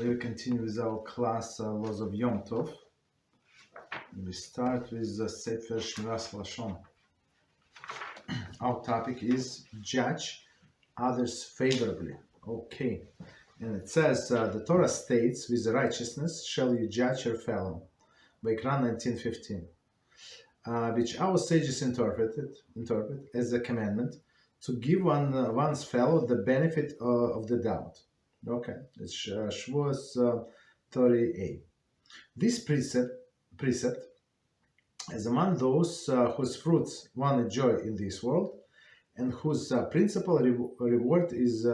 Today we continue with our class Laws of Yom Tov. We start with the Sefer Shmiras Haloshon. Our topic is judge others favorably. Okay, and it says the Torah states, "With righteousness shall you judge your fellow," BeEzrat 19:15, which our sages interpret as a commandment to give one's fellow the benefit of the doubt. Okay, it's Shabbos 30a. This precept is among those whose fruits one enjoy in this world, and whose principal reward is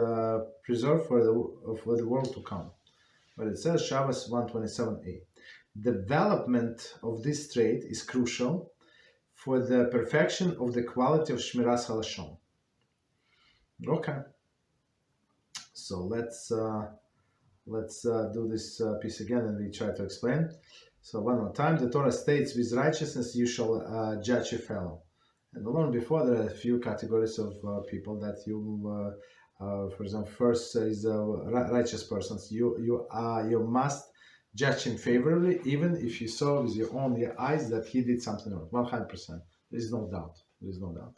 preserved for the world to come. But it says Shabbos 127a. Development of this trait is crucial for the perfection of the quality of Shmiras Haloshon. Okay. So let's do this piece again and we try to explain. So one more time, the Torah states, "With righteousness you shall judge your fellow." And along before, there are a few categories of people that you, for example, first is righteous persons. You must judge him favorably, even if you saw with your own eyes that he did something wrong. 100%. There is no doubt. There is no doubt.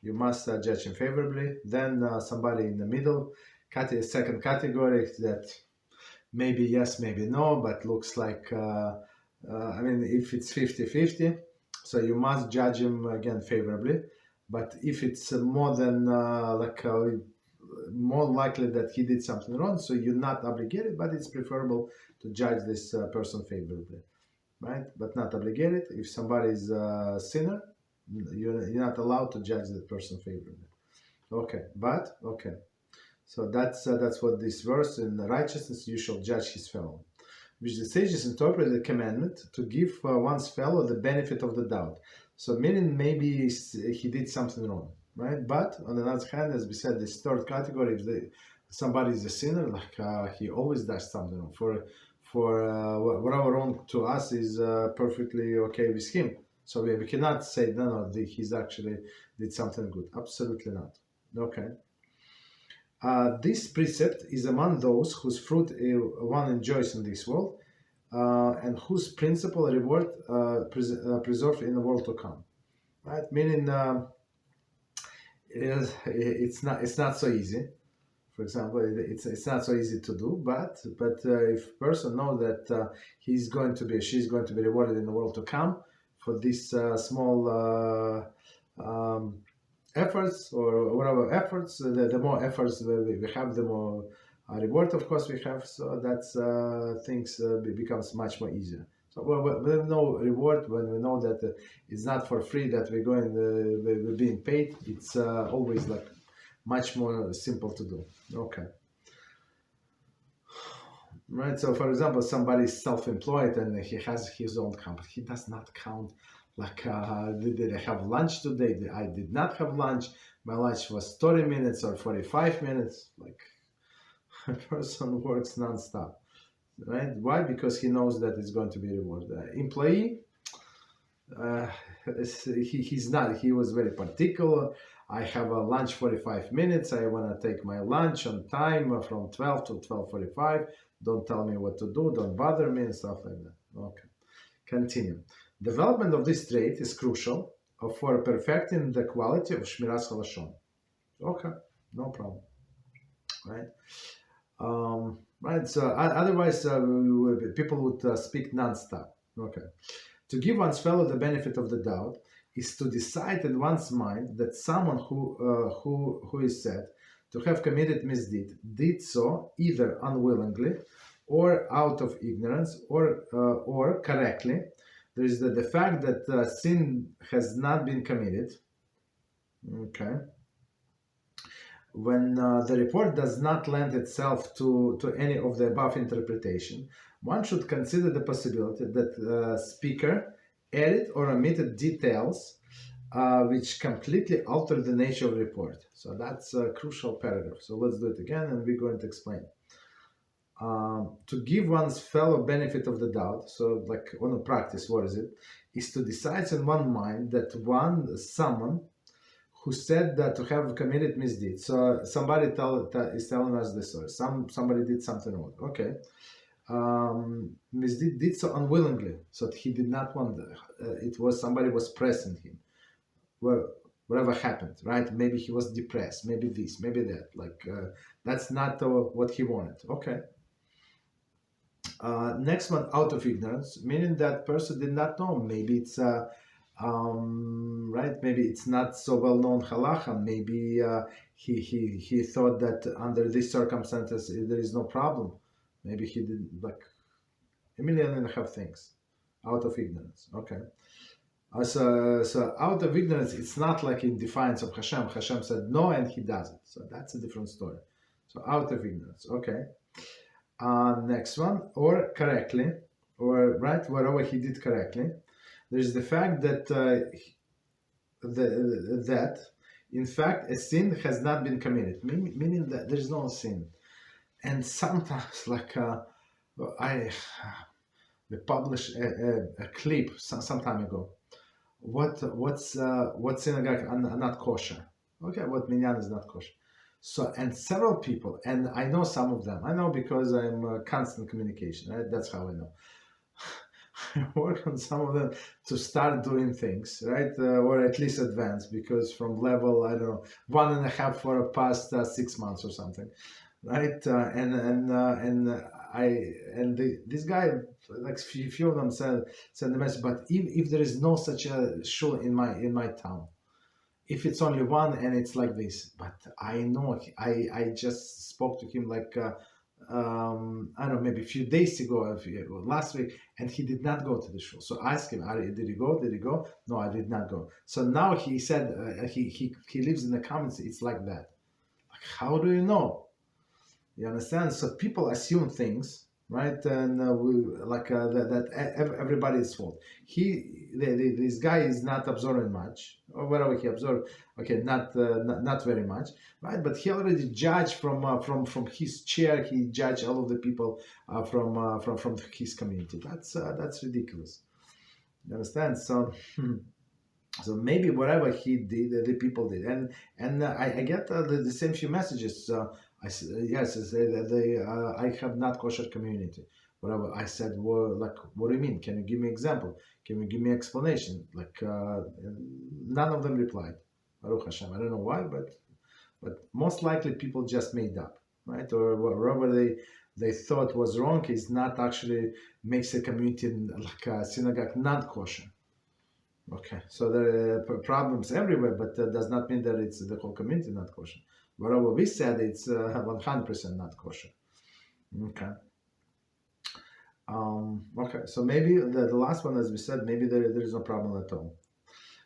You must judge him favorably. Then somebody in the middle. Second category that maybe yes, maybe no, but looks like, if it's 50-50, so you must judge him again favorably. But if it's more than more likely that he did something wrong, so you're not obligated, but it's preferable to judge this person favorably, right? But not obligated. If somebody is a sinner, you're not allowed to judge that person favorably. Okay, but okay. So that's what this verse, in righteousness you shall judge his fellow, which the sages interpret the commandment to give one's fellow the benefit of the doubt. So meaning maybe he did something wrong, right? But on the other hand, as we said, this third category, if somebody is a sinner, he always does something wrong. For whatever wrong to us is perfectly okay with him. So we cannot say no, he's actually did something good. Absolutely not. Okay. This precept is among those whose fruit one enjoys in this world, and whose principal reward preserved in the world to come. Right? Meaning, it's not so easy. For example, it's not so easy to do. But if a person knows that she's going to be rewarded in the world to come for this small. Efforts or whatever efforts, the more efforts we have, the more reward, of course, we have. So that's things becomes much more easier. So with no reward, when we know that it's not for free that we're being paid, it's always like much more simple to do. Okay. Right. So, for example, somebody is self-employed and he has his own company. He does not count. Did I have lunch today? I did not have lunch. My lunch was 30 minutes or 45 minutes. Like, a person works non-stop, right? Why? Because he knows that it's going to be rewarded. Employee, he's not. He was very particular. I have a lunch 45 minutes. I want to take my lunch on time from 12 to 12:45. Don't tell me what to do. Don't bother me and stuff like that. Okay, continue. Development of this trait is crucial for perfecting the quality of Shmiras Haloshon. Okay, no problem. Right? Right. So otherwise, people would speak non-stop. Okay. To give one's fellow the benefit of the doubt is to decide in one's mind that someone who is said to have committed misdeed did so either unwillingly or out of ignorance or correctly. There is the fact that sin has not been committed. Okay. When the report does not lend itself to any of the above interpretation, one should consider the possibility that the speaker added or omitted details which completely alter the nature of the report. So that's a crucial paragraph. So let's do it again and we're going to explain. To give one's fellow benefit of the doubt, so like on a practice, what is to decide in one mind that someone who said that to have committed misdeeds. So somebody is telling us this story. Somebody did something wrong. Okay. did so unwillingly, so that he did not want. It was somebody was pressing him. Well, whatever happened, right? Maybe he was depressed. Maybe this. Maybe that. That's not what he wanted. Okay. Next one, out of ignorance, meaning that person did not know. Maybe it's right. Maybe it's not so well known Halachah. Maybe he thought that under these circumstances there is no problem. Maybe he did like a million and a half things out of ignorance. Okay. So out of ignorance, it's not like in defiance of HaShem. HaShem said no, and he does it. So that's a different story. So out of ignorance. Okay. Next one, or correctly, or right, whatever he did correctly. There's the fact that that in fact a sin has not been committed, meaning that there's no sin. And sometimes, we published a clip some time ago. What synagogue are not kosher? Okay, what minyan is not kosher. So, and several people, and I know some of them. I know because I'm constant communication. Right? That's how I know. I work on some of them to start doing things, right, or at least advance. Because from level, I don't know, 1.5 for the past 6 months or something, right? This guy, like few of them send the message. But if there is no such a shul in my town. If it's only one and it's like this, but I know I just spoke to him I don't know, maybe a few days ago, last week, and he did not go to the shul. So I asked him, did he go? Did he go? No, I did not go. So now he said he lives in the comments. It's like that. Like, how do you know? You understand? So people assume things, right? And that everybody is fault. This guy is not absorbing much, or whatever he absorbed. Okay, not very much, right? But he already judged from his chair. He judged all of the people from his community. That's ridiculous. You understand? So. So maybe whatever he did, the people did, and I get the same few messages. Yes, I have not kosher community. Whatever I said, well, what do you mean? Can you give me example? Can you give me explanation? None of them replied. Baruch Hashem. I don't know why, but most likely people just made up, right? Or whatever they thought was wrong is not actually makes a community like a synagogue not kosher. Okay, so there are problems everywhere, but that does not mean that it's the whole community not kosher. Whatever we said, it's 100% not kosher. Okay. Okay, so maybe the last one, as we said, maybe there is no problem at all.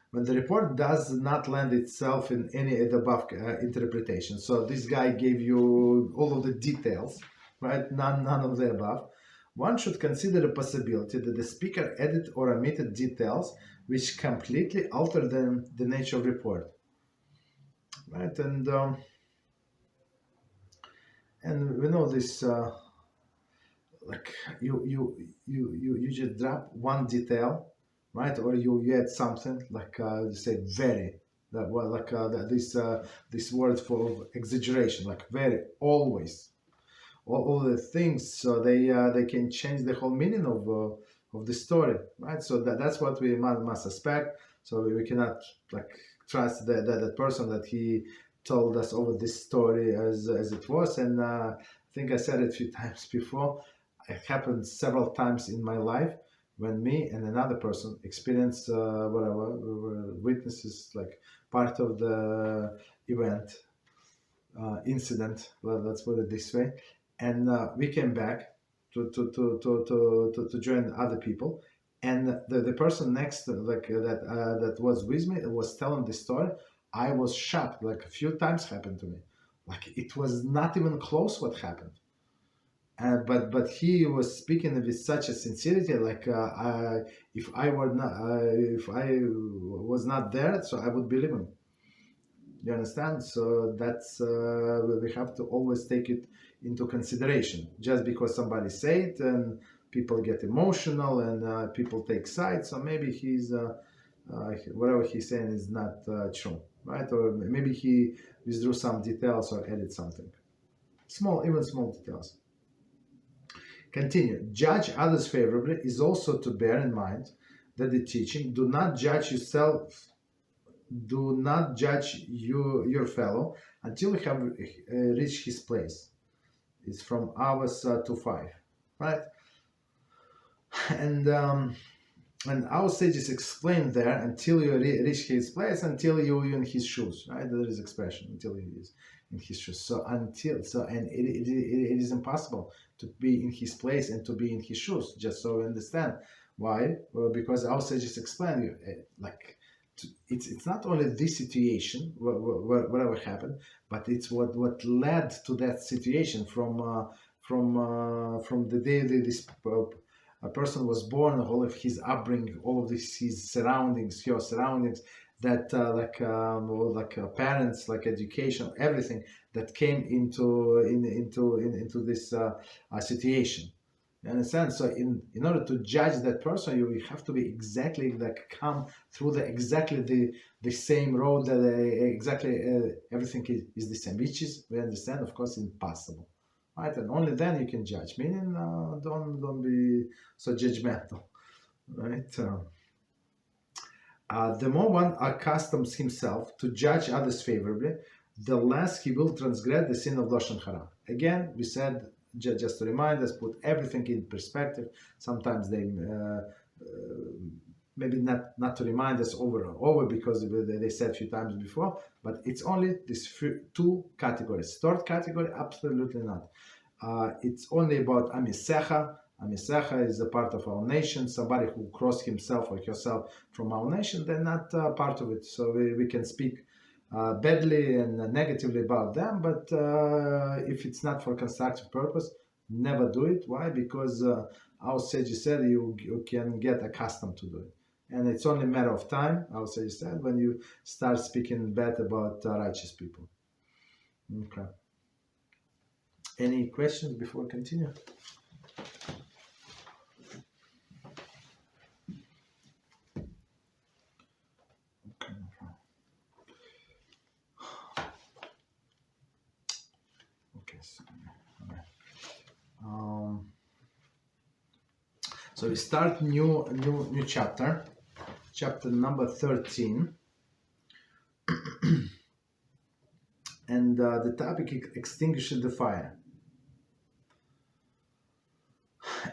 When the report does not lend itself in any of the above interpretation, so this guy gave you all of the details, right? None of the above. One should consider the possibility that the speaker added or omitted details which completely alter the nature of report, right? And we know this, you just drop one detail, right? Or you add something you say very, this word for exaggeration, like very, always. All the things, so they can change the whole meaning of the story, right? So that's what we must suspect. So we cannot trust that person that he told us over this story as it was. And I think I said it a few times before. It happened several times in my life when me and another person experienced whatever, we were witnesses, like part of the event, incident. Let's put it this way. And we came back to join other people, and the person next that was with me was telling the story. I was shocked. Like a few times happened to me. Like it was not even close what happened. But he was speaking with such a sincerity. If I was not there, so I would believe him. You understand? So that's we have to always take it into consideration. Just because somebody say it and people get emotional and people take sides, so maybe he's whatever he's saying is not true, right? Or maybe he withdrew some details or added something. Small details. Continue. Judge others favorably is also to bear in mind that the teaching, do not judge yourself, do not judge your fellow until you have reached his place. It's from hours to 5, right? And our sages explain there, until you reach his place, until you're in his shoes, right? There is expression, until he is in his shoes. So it is impossible to be in his place and to be in his shoes, just so we understand. Why? Well, because our sages explain, it's not only this situation, whatever happened, but it's what led to that situation from the day this a person was born, all of his upbringing, all of this, his surroundings, your surroundings, that parents, like education, everything that came into this situation. You understand? So in order to judge that person, you have to be exactly come through the same road, that everything is the same, which is, we understand, of course, impossible. Right, and only then you can judge. Meaning, don't be so judgmental, right? The more one accustoms himself to judge others favorably, the less he will transgress the sin of Lashon Hara. Again, we said, just to remind us, put everything in perspective. Sometimes they maybe not to remind us over and over, because they said a few times before, but it's only these two categories. Third category, absolutely not. It's only about Amisecha. Amisecha is a part of our nation. Somebody who crossed himself or herself from our nation, they're not part of it. So we can speak badly and negatively about them, but if it's not for constructive purpose, never do it. Why? Because our sages said you can get accustomed to do it. And it's only a matter of time, our sages said, when you start speaking bad about righteous people. Okay. Any questions before we continue? So we start new chapter number 13, and the topic is extinguishing the fire.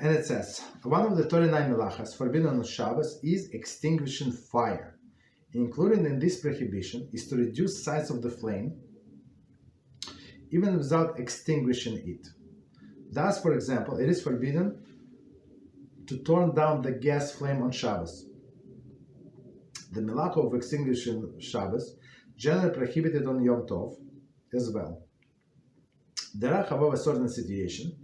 And it says, one of the 39 melachahs forbidden on Shabbos is extinguishing fire. Included in this prohibition is to reduce size of the flame, even without extinguishing it. Thus, for example, it is forbidden to turn down the gas flame on Shabbos. The melachah of extinguishing Shabbos generally prohibited on Yom Tov as well. There are, however, certain situations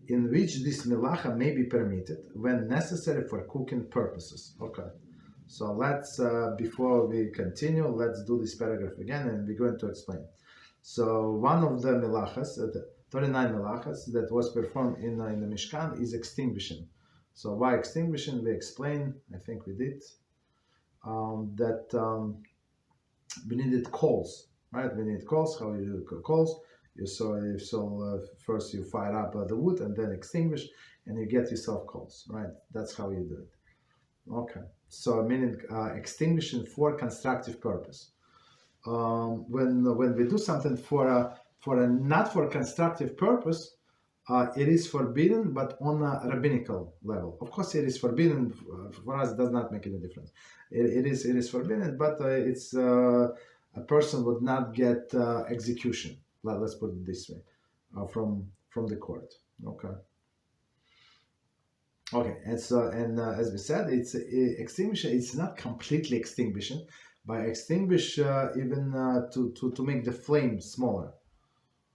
in which this melachah may be permitted when necessary for cooking purposes. Okay, so let's, before we continue, let's do this paragraph again, and we're going to explain. So one of the melachas, the 39 melachas that was performed in the Mishkan is extinguishing. So why extinguishing? We explained, I think we did, that we needed coals, right? We need coals. How you do coals? First you fire up the wood and then extinguish, and you get yourself coals, right? That's how you do it. Okay. So meaning extinguishing for constructive purpose. When we do something for a not for constructive purpose, it is forbidden, but on a rabbinical level. Of course, it is forbidden. For us, it does not make any difference. It is forbidden, but it's a person would not get execution. Let's put it this way, from the court. Okay. Okay, and so as we said, it's extinguishing. It's not completely extinguishing. By extinguish, even to make the flame smaller,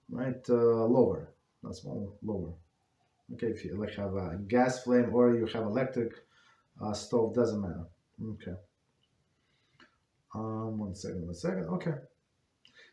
right? Lower. Not small, lower. Okay, if you have a gas flame or you have electric stove, doesn't matter. Okay. One second. Okay.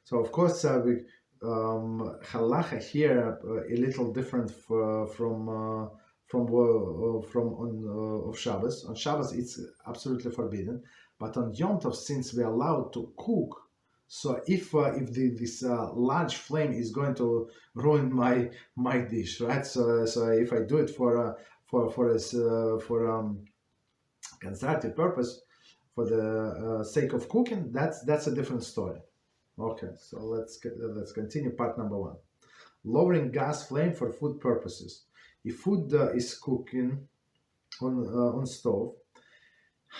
So of course we Halachah here a little different from of Shabbos. On Shabbos it's absolutely forbidden, but on Yom Tov, since we're allowed to cook, So if this large flame is going to ruin my dish, right? So if I do it for constructive purpose, for the sake of cooking, that's a different story. Okay, so let's continue part number 1. Lowering gas flame for food purposes. If food is cooking on stove,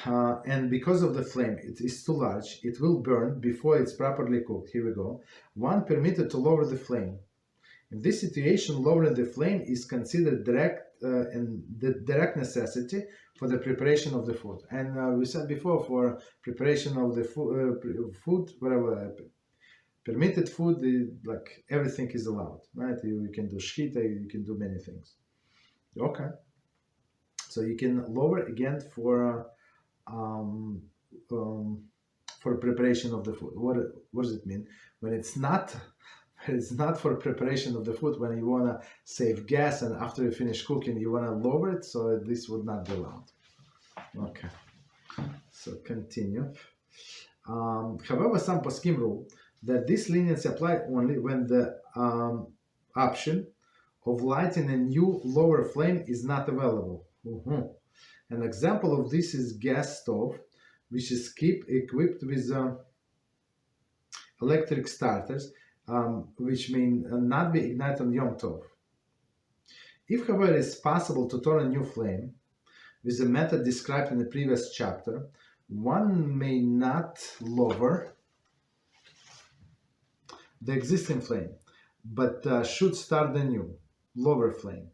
and because of the flame it is too large, it will burn before it's properly cooked. Here we go. One permitted to lower the flame. In this situation, lowering the flame is considered direct necessity for the preparation of the food. And we said before, for preparation of the food, whatever permitted food, like everything is allowed, right? You can do shlit, you can do many things. Okay, so you can lower again for preparation of the food. What does it mean? When it's not for preparation of the food, when you want to save gas and after you finish cooking you want to lower it, so this would not be allowed. Okay, so continue. However, some Poskim rule that this leniency apply only when the option of lighting a new lower flame is not available. An example of this is gas stove, which is equipped with electric starters, which may not be ignited on Yom Tov. If, however, it is possible to turn a new flame with the method described in the previous chapter, one may not lower the existing flame, but should start the new, lower flame.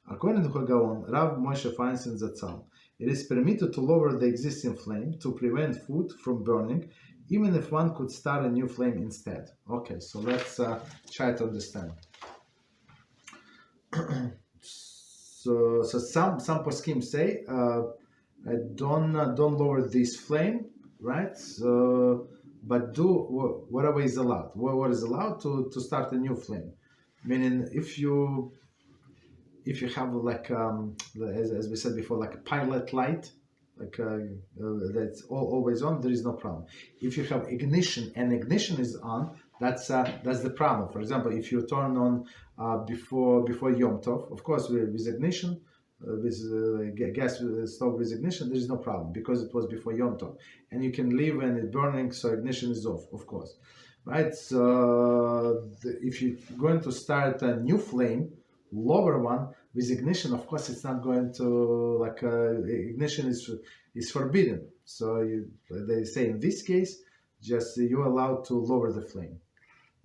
According to HaGaon, Rav Moshe Feinstein Zatzal, it is permitted to lower the existing flame to prevent food from burning, even if one could start a new flame instead. Okay, so let's try to understand. So some Poskim say don't lower this flame, right? But do whatever is allowed. What is allowed to start a new flame? Meaning, if you have like as we said before, like a pilot light, like that's always on, there is no problem. If you have ignition and ignition is on, that's the problem. For example, if you turn on before Yom Tov, of course with ignition, with gas stove with ignition, there is no problem because it was before Yom Tov, and you can leave and it's burning, so ignition is off, of course, right? So if you're going to start a new flame, lower one with ignition, of course it's not going to, ignition is forbidden. So they say in this case, just you're allowed to lower the flame.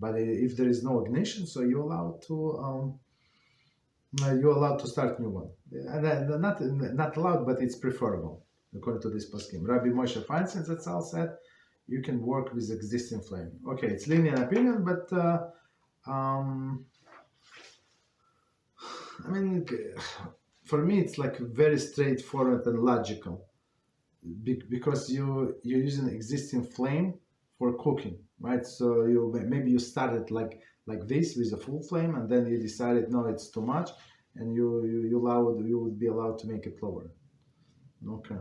But if there is no ignition, so you're allowed to start new one. And not allowed, but it's preferable according to this Poskim. Rabbi Moshe Feinstein Zatzal said you can work with existing flame. Okay, it's lenient opinion, but I mean, for me, it's like very straightforward and logical, because you're using existing flame for cooking, right? So maybe you started like this with a full flame, and then you decided no, it's too much, and you would be allowed to make it lower. Okay.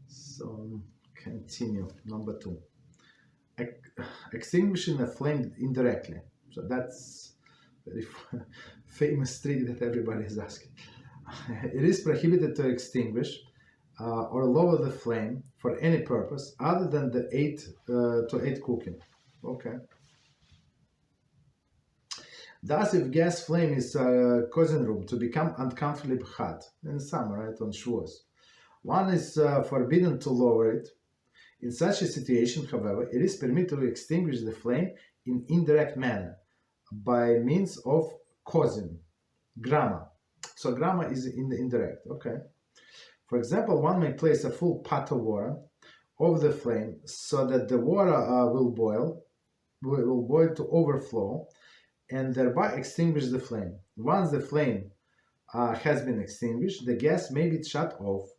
So continue. Number 2, extinguishing a flame indirectly. So that's very famous trick that everybody is asking. It is prohibited to extinguish or lower the flame for any purpose other than the to aid cooking. Okay. Thus, if gas flame is causing room to become uncomfortably hot in summer, right, on Shabbos, one is forbidden to lower it. In such a situation, however, it is permitted to extinguish the flame in indirect manner by means of causing, grama. So grama is in the indirect. Okay. For example, one may place a full pot of water over the flame so that the water will boil to overflow, and thereby extinguish the flame. Once the flame has been extinguished, the gas may be shut off.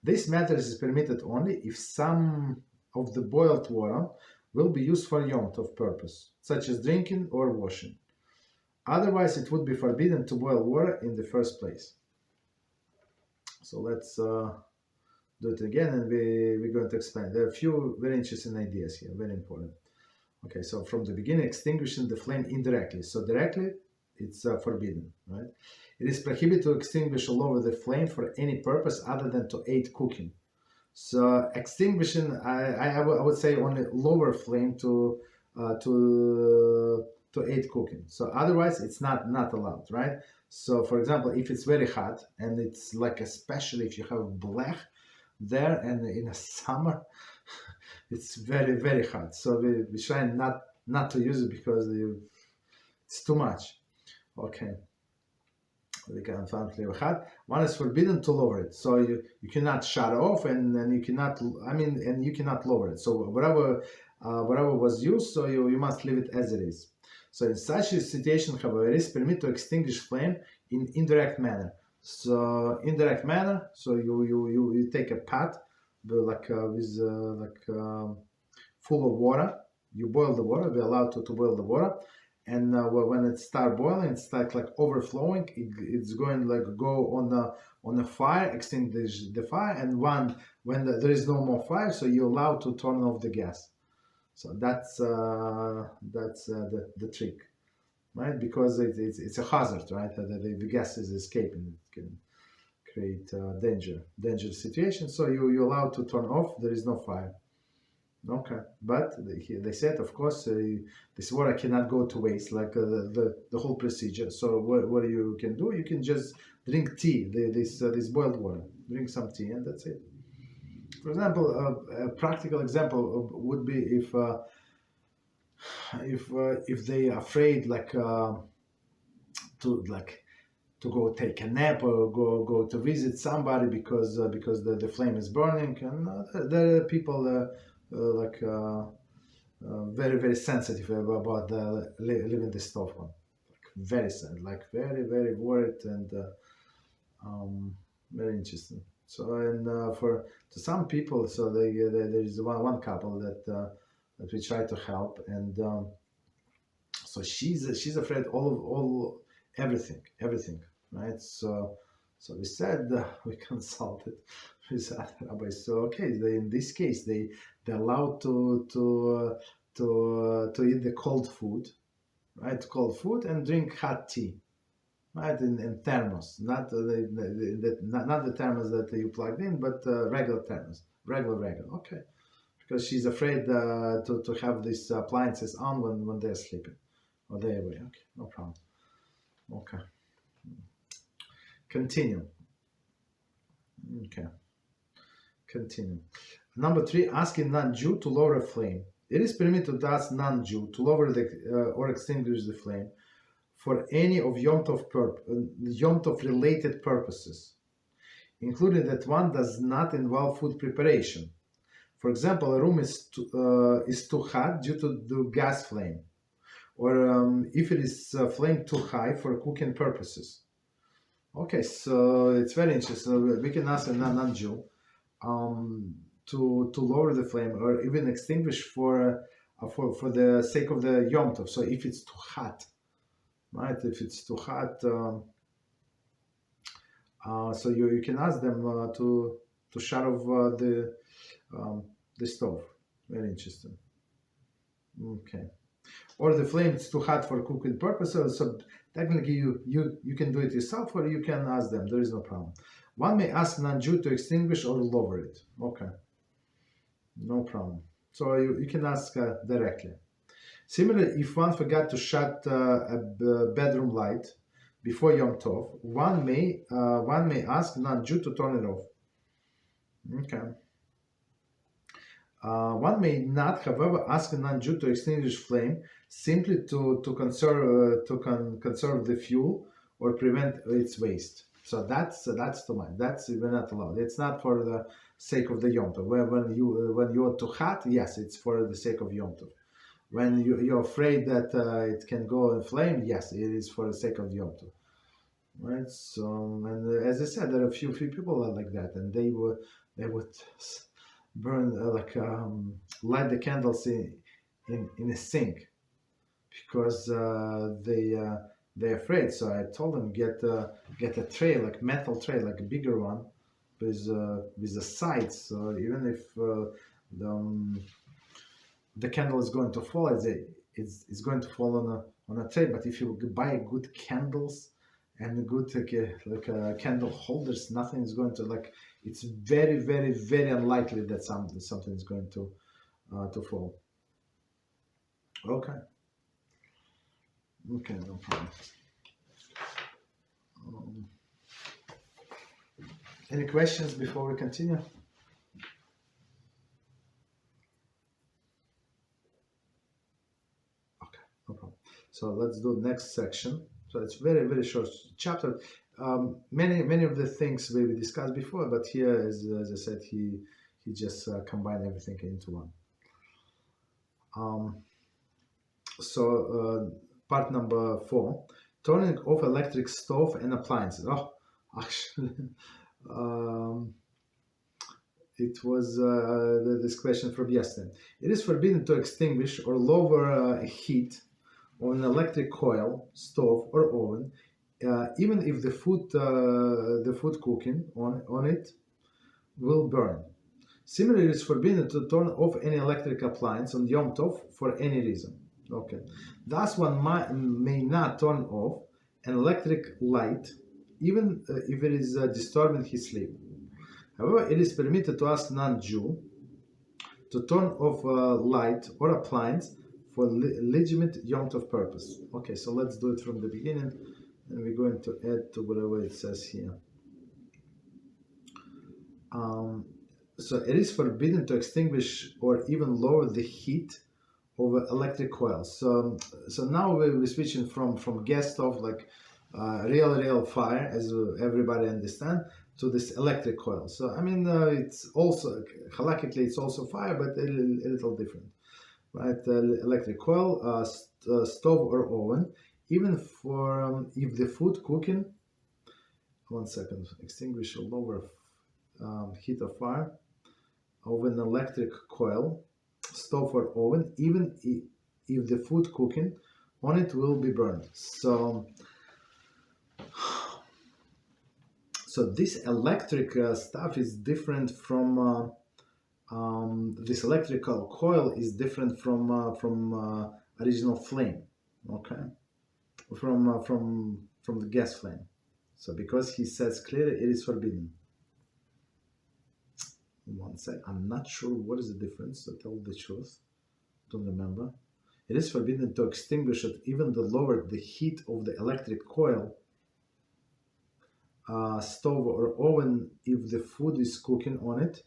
This method is permitted only if some of the boiled water will be used for Yom Tov purpose, such as drinking or washing. Otherwise, it would be forbidden to boil water in the first place. So let's do do it again, and we're going to explain. There are a few very interesting ideas here, very important. Okay, so from the beginning, extinguishing the flame indirectly. So directly, it's forbidden, right? It is prohibited to extinguish all over the flame for any purpose other than to aid cooking. So extinguishing, I would say only lower flame to aid cooking. So otherwise, it's not allowed, right? So for example, if it's very hot and it's like, especially if you have blech there and in the summer, it's very, very hot. So we try not to use it because it's too much. Okay. We can find flavor hot. One is forbidden to lower it. So you cannot shut off and you cannot, and you cannot lower it. So whatever was used, so you must leave it as it is. So in such a situation, however, it is permitted to extinguish flame in indirect manner. So indirect manner, so you take a pot full of water. You boil the water. We're allowed to boil the water, and when it starts boiling, it starts like overflowing. It's going like go on the fire, extinguish the fire, and when there is no more fire, so you're allowed to turn off the gas. So that's the trick, right? Because it's a hazard, right? The gas is escaping. It can create dangerous situation. So you're allowed to turn off. There is no fire. Okay, but they said, of course, this water cannot go to waste, like the whole procedure. So what you can do, you can just drink tea, this boiled water. Drink some tea, and that's it. For example, a practical example would be if they are afraid, to go take a nap or go to visit somebody because the flame is burning, and there are people very, very sensitive about leaving the stove on, very very, very worried, and very interesting. So to some people, so there is one couple that we try to help, and so she's afraid all everything, right? So we said, we consulted with other rabbis. So okay, in this case they're allowed to eat the cold food, right? Cold food, and drink hot tea, right? In thermos, not the thermos that you plugged in, but regular thermos, regular. Okay, because she's afraid to have these appliances on when they're sleeping or they're awake. Okay, no problem. Okay. Continue. Okay. Continue. Number 3, asking non-Jew to lower a flame. It is permitted to ask non-Jew to lower or extinguish the flame for any of Yom Tov related purposes, including that one does not involve food preparation. For example, a room is too hot due to the gas flame, or if it is flame too high for cooking purposes. Okay, so it's very interesting. We can ask a non-Jew to lower the flame or even extinguish for the sake of the Yom Tov. So if it's too hot, right? If it's too hot, so you can ask them to shut off the stove. Very interesting. Okay. Or the flame is too hot for cooking purposes, so technically you can do it yourself, or you can ask them. There is no problem. One may ask non-Jew to extinguish or lower it. Okay, no problem. So you can ask directly. Similarly, if one forgot to shut a bedroom light before Yom Tov, one may ask non-Jew to turn it off. Okay. One may not, however, ask a non-Jew to extinguish flame simply to conserve the fuel or prevent its waste. So that's too much. We're not allowed. It's not for the sake of the Yom Tov. When you're too hot, yes, it's for the sake of Yom Tov. When you're afraid that it can go in flame, yes, it is for the sake of Yom Tov. Right. So, and as I said, there are a few people like that, and they would burn light the candles in a sink because they're afraid. So I told them get a tray, like metal tray, like a bigger one, with the sides. So even if the candle is going to fall, it's going to fall on a tray. But if you buy good candles and good candle holders, nothing is going to it's very, very, very unlikely that something is going to fall. Okay, no problem. Any questions before we continue? Okay, no problem. So let's do the next section. So it's very, very short chapter. Many of the things we discussed before, but here, as I said, he just combined everything into one. Part number 4, turning off electric stove and appliances. Oh, actually, it was this question from yesterday. It is forbidden to extinguish or lower heat on an electric coil, stove, or oven, even if the food cooking on it will burn. Similarly, it is forbidden to turn off any electric appliance on Yom Tov for any reason. Okay, thus one may not turn off an electric light, even if it is disturbing his sleep. However, it is permitted to ask non-Jew to turn off a light or appliance for legitimate Yom Tov purpose. Okay, so let's do it from the beginning, and we're going to add to whatever it says here. So it is forbidden to extinguish or even lower the heat of electric coils. So now we're switching from gas stove, real fire, as everybody understand, to this electric coil. So I mean, it's also halakhically it's also fire, but a little different, right? Electric coil, stove or oven, even for if the food cooking. 1 second. Extinguish or lower heat of fire of an electric coil, stove or oven, even if the food cooking on it will be burned. So this electric stuff is different from this electrical coil is different from original flame, okay, from the gas flame. So because he says clearly it is forbidden. 1 sec, I'm not sure what is the difference, to tell the truth, don't remember. It is forbidden to extinguish it even to lower the heat of the electric coil, stove or oven if the food is cooking on it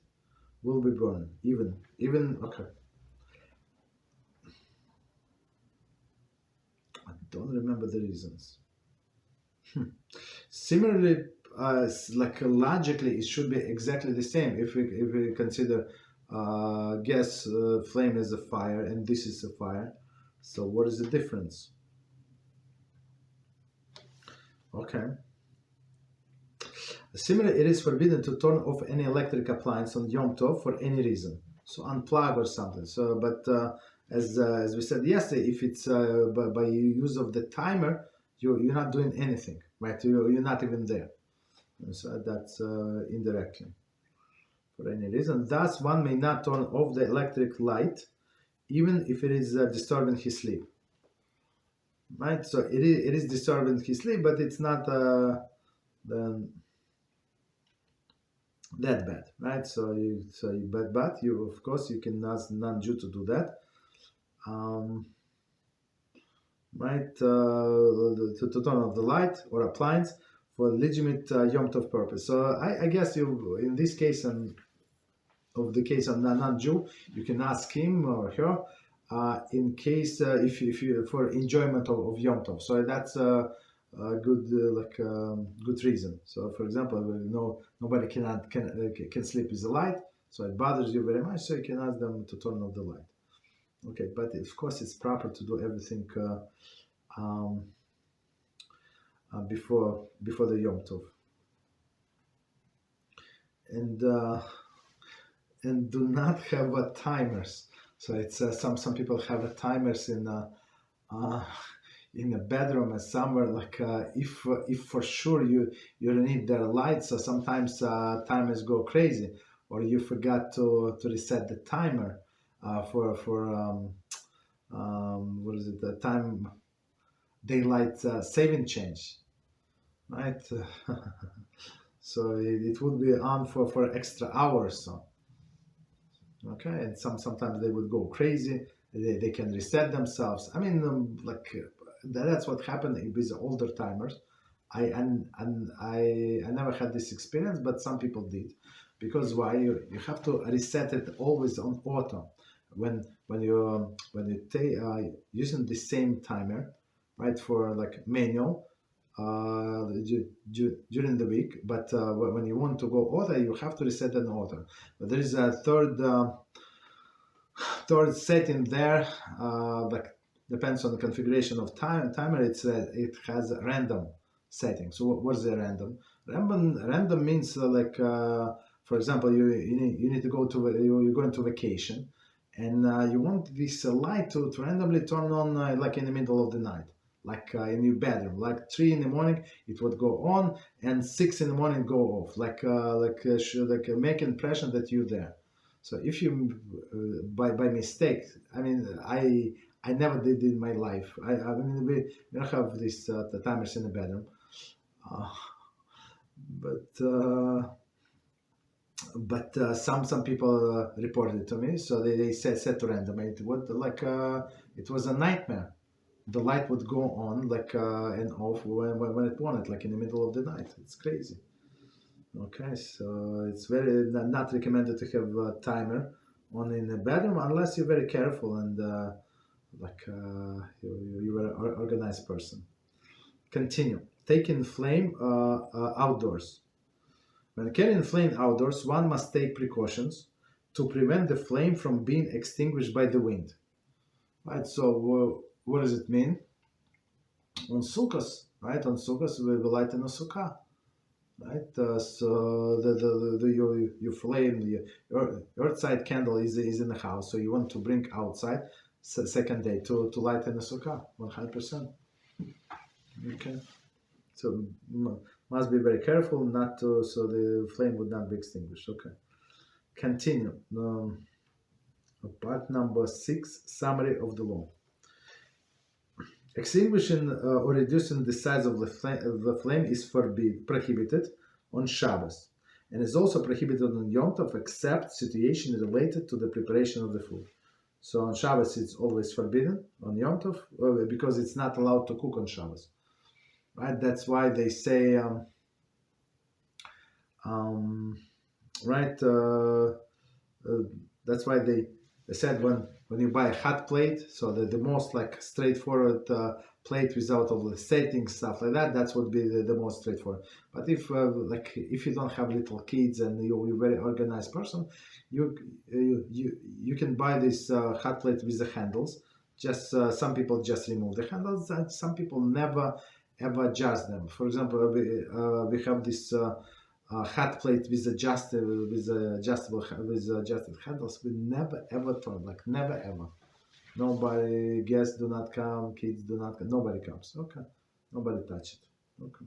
will be burned. Even okay. I don't remember the reasons. Similarly, logically, it should be exactly the same if we consider gas flame as a fire and this is a fire. So what is the difference? Okay. Similarly, it is forbidden to turn off any electric appliance on Yom Tov for any reason. So unplug or something. So, but as we said yesterday, if it's by use of the timer, you're not doing anything, right? You're not even there. So that's indirectly for any reason. Thus, one may not turn off the electric light, even if it is disturbing his sleep. Right? So it is disturbing his sleep, but it's not that bad, right? But you of course you can ask non-Jew to do that, right? To turn off the light or appliance for legitimate Yom Tov purpose. So I guess you, in this case and of the case of non-Jew, you can ask him or her in case if you for enjoyment of Yom Tov. So that's a good good reason. So for example, nobody can sleep with the light, so it bothers you very much. So you can ask them to turn off the light. Okay, but of course it's proper to do everything before the Yom Tov, and do not have timers. So it's some people have timers in a bedroom and somewhere, like if for sure you need the lights, so sometimes timers go crazy, or you forgot to reset the timer for what is it, the time daylight saving change, right? So it would be on for extra hours. So okay, and sometimes they would go crazy. They can reset themselves. I mean, that's what happened with older timers. I never had this experience, but some people did, because why, you have to reset it always on auto when you using the same timer, right, for like manual during the week, but when you want to go auto, you have to reset an auto. But there is a third setting there, like depends on the configuration of timer. It has a random setting. So what's the random? Random means for example, you need to go to you're going to vacation, and you want this light to randomly turn on like in the middle of the night, like in your bedroom, like 3 in the morning it would go on, and 6 in the morning go off, like make impression that you're there. So if you by mistake, I mean, I never did in my life. I mean, we don't have this the timers in the bedroom, uh, but some people reported to me, so they set to random. It would it was a nightmare. The light would go on and off when it wanted, like in the middle of the night. It's crazy. Okay, so it's very not recommended to have a timer on in the bedroom unless you're very careful and you were an organized person. Continue. Taking flame outdoors. When carrying flame outdoors, one must take precautions to prevent the flame from being extinguished by the wind. Right. So what does it mean? On sukkahs, right? On sukkahs, we will light in a sukkah. Right, so your flame, your outside candle is in the house, so you want to bring outside second day to light in the sukkah 100%. Okay, so must be very careful not to, so the flame would not be extinguished. Okay, continue. Part number 6, summary of the law. Extinguishing or reducing the size of the flame is prohibited on Shabbos, and is also prohibited on Yom Tov, except situation related to the preparation of the food. So on Shabbos it's always forbidden. On Yom Tov, because it's not allowed to cook on Shabbos, right? That's why they say, right? That's why they said when you buy a hot plate, so the most like straightforward plate without all the settings, stuff like that, that's would be the most straightforward. But if if you don't have little kids and you're a very organized person, you can buy this hot plate with the handles. Just some people just remove the handles, and some people never ever adjust them. For example, we have this hot plate with adjusted handles. We never ever turn, like never ever. Nobody, guests do not come, kids do not come, nobody comes. Okay, nobody touch it. Okay.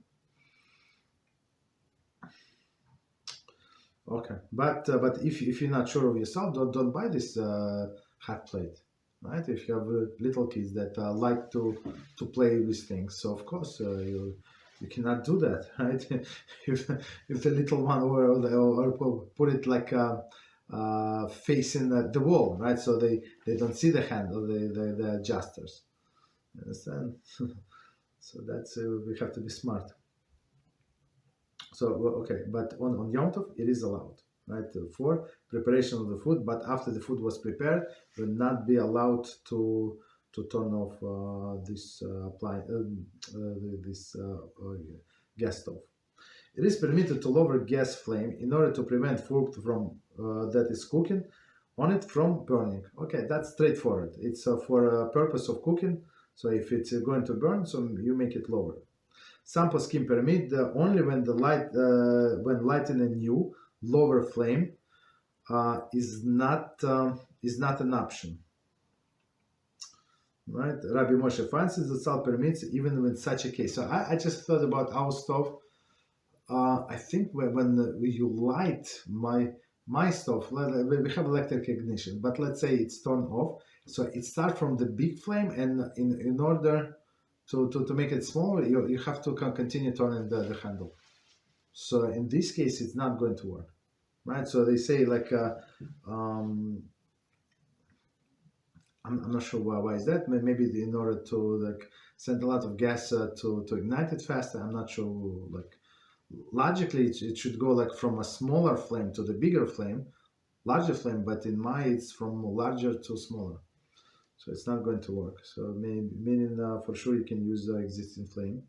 Okay, but if you're not sure of yourself, don't buy this hot plate, right? If you have little kids that like to play with things, so of course you cannot do that, right? if the little one or put it like facing the wall, right? So they don't see the handle, the adjusters. You understand? So that's we have to be smart. So okay, but on Yom Tov it is allowed, right? For preparation of the food, but after the food was prepared, will not be allowed to turn off this gas stove. It is permitted to lower gas flame in order to prevent food from that is cooking on it from burning. Okay, that's straightforward. It's for a purpose of cooking. So if it's going to burn, so you make it lower. Some Poskim permit only when the when lighting a new lower flame is not an option. right? Rabbi Moshe Francis Zatzal permits even in such a case. So I just thought about our stove. I think when you light my stove, we have electric ignition, but let's say it's turned off. So it starts from the big flame, and in order to make it smaller, you have to continue turning the handle. So in this case, it's not going to work, right? So they say like, I'm not sure why is that. Maybe in order to like send a lot of gas to ignite it faster. I'm not sure. Like logically, it should go like from a smaller flame to the bigger flame, larger flame. But in it's from larger to smaller. So it's not going to work. So meaning for sure you can use the existing flame.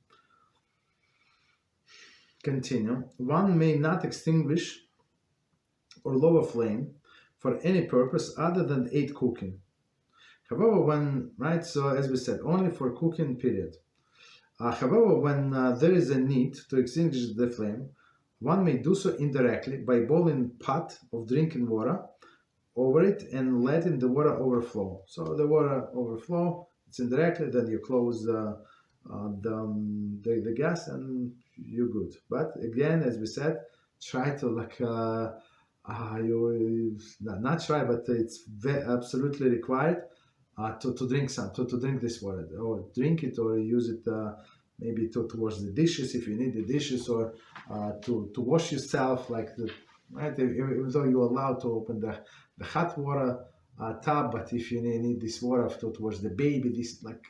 Continue. One may not extinguish or lower flame for any purpose other than aid cooking. However, so as we said, only for cooking period. However, when there is a need to extinguish the flame, one may do so indirectly by boiling pot of drinking water over it and letting the water overflow. So the water overflow, it's indirectly, then you close the gas and you're good. But again, as we said, try to like not try, but it's absolutely required to drink to drink this water, or drink it, or use it maybe towards the dishes if you need the dishes, or to wash yourself, like right, even though you're allowed to open the hot water tub, but if you need this water towards the baby, this like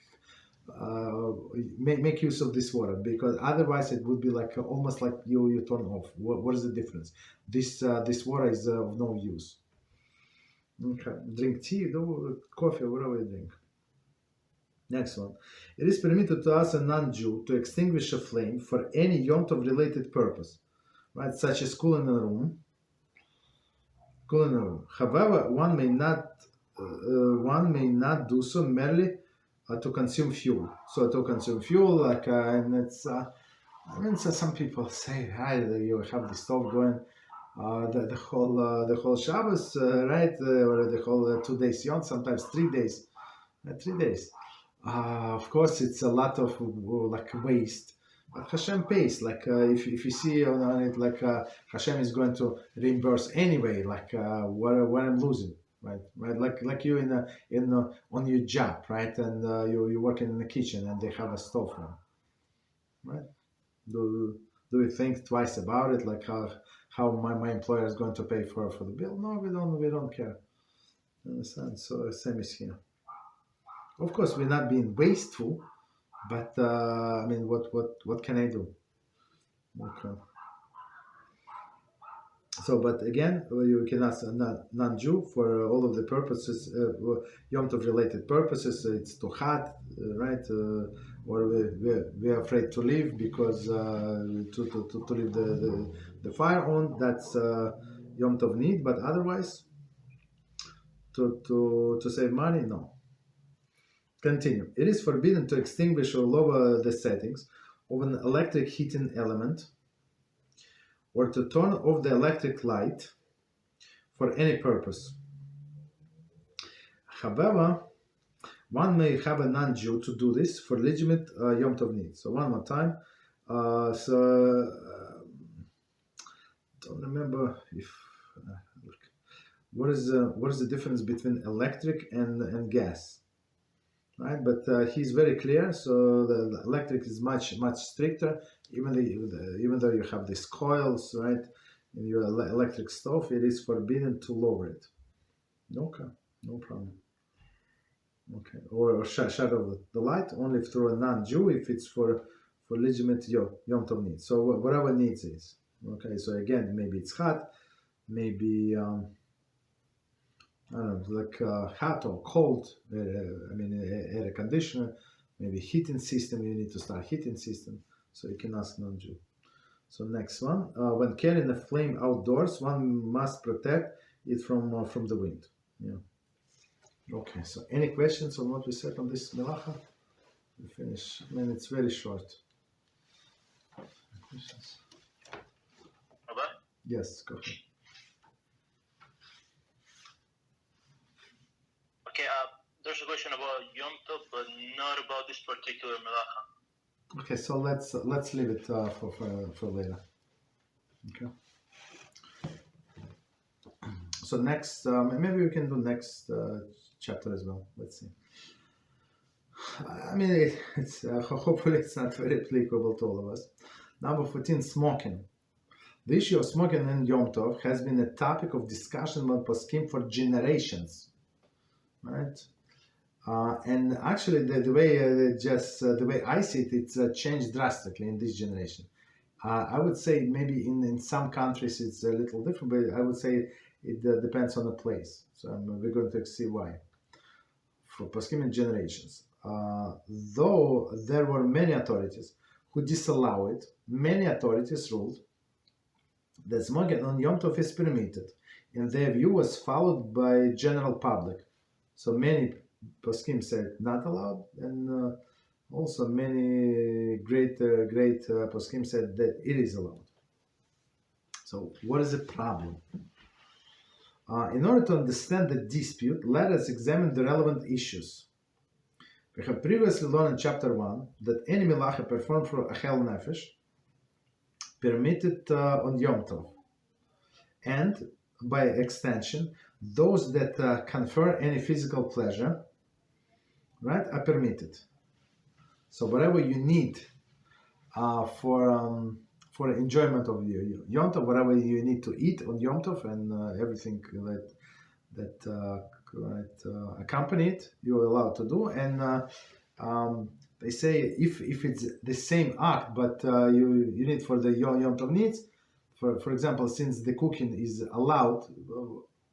make use of this water, because otherwise it would be like almost like you turn off. What is the difference? This water is of no use. Okay, drink tea, coffee, whatever you drink. Next one. It is permitted to us, a non-Jew, to extinguish a flame for any Yom Tov related purpose, right? Such as cooling a room. However, one may not do so merely to consume fuel. So to consume fuel, like, and it's, so some people say, hi, you have the stove going the whole Shabbos, right? Or the whole 2 days Yom, sometimes 3 days. 3 days. Of course, it's a lot of like waste. But HaShem pays. Like if you see on it, like HaShem is going to reimburse anyway. Like what I'm losing, right? Like you on your job, right? And you working in the kitchen, and they have a stove on, right? Do we think twice about it? Like how my employer is going to pay for the bill? No, we don't care. Understand? So same is here. Of course, we're not being wasteful, but I mean, what can I do? Okay. So, but again, you can ask a non-Jew for all of the purposes, Yom Tov related purposes. It's too hot, right? Or we're afraid to leave because to leave the fire on. That's Yom Tov need. But otherwise, to save money, no. Continue. It is forbidden to extinguish or lower the settings of an electric heating element, or to turn off the electric light for any purpose. However, one may have a non-Jew to do this for legitimate Yom Tov needs. So one more time. Don't remember if what is the difference between electric and gas, right? But he's very clear. So the electric is much stricter. Even though you have these coils, right, in your electric stove, it is forbidden to lower it. Okay, no problem. Okay, or shut off the light only through a non-Jew if it's for legitimate Yom Tov needs. So whatever needs is. Okay, so again, maybe it's hot, maybe I don't know, like hot or cold. I mean, air conditioner, maybe heating system. You need to start heating system. So you can ask non-Jew. So next one, when carrying a flame outdoors, one must protect it from the wind. Yeah. Okay. So any questions on what we said on this melachah? We finish. I mean, it's very short. Questions? Okay. Yes. Go ahead. Okay. There's a question about Yom Tov, but not about this particular melachah. Okay, so let's leave it for later. Okay. So next, maybe we can do next chapter as well. Let's see. I mean, it's hopefully it's not very applicable to all of us. Number 14, smoking. The issue of smoking in Yom Tov has been a topic of discussion among Poskim for generations, right? And actually, the way I see it, it's changed drastically in this generation. I would say maybe in some countries it's a little different, but I would say it depends on the place. So we're going to see why. For Poskim in generations, though there were many authorities who disallow it, many authorities ruled that smoking on Yom Tov is permitted, and their view was followed by general public. So many Poskim said not allowed, and also many great Poskim said that it is allowed. So what is the problem? In order to understand the dispute, let us examine the relevant issues. We have previously learned in chapter 1 that any melachah performed for Achel Nefesh permitted on Yom Tov, and by extension, those that confer any physical pleasure, right, are permitted. So whatever you need for enjoyment of your Yom Tov, whatever you need to eat on Yom Tov, and everything that accompany it, you're allowed to do. And they say if it's the same act, but you need for the Yom Tov needs, for example, since the cooking is allowed,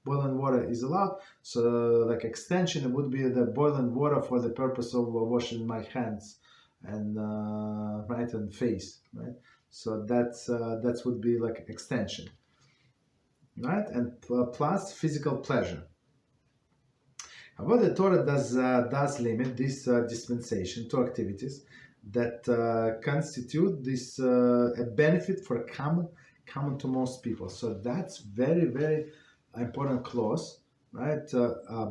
boiling water is allowed, so like extension, it would be the boiling water for the purpose of washing my hands and right, and face, right? So that would be like extension, right? And plus physical pleasure. However, the Torah does limit this dispensation to activities that constitute this a benefit for common to most people. So that's very, very important clause, right?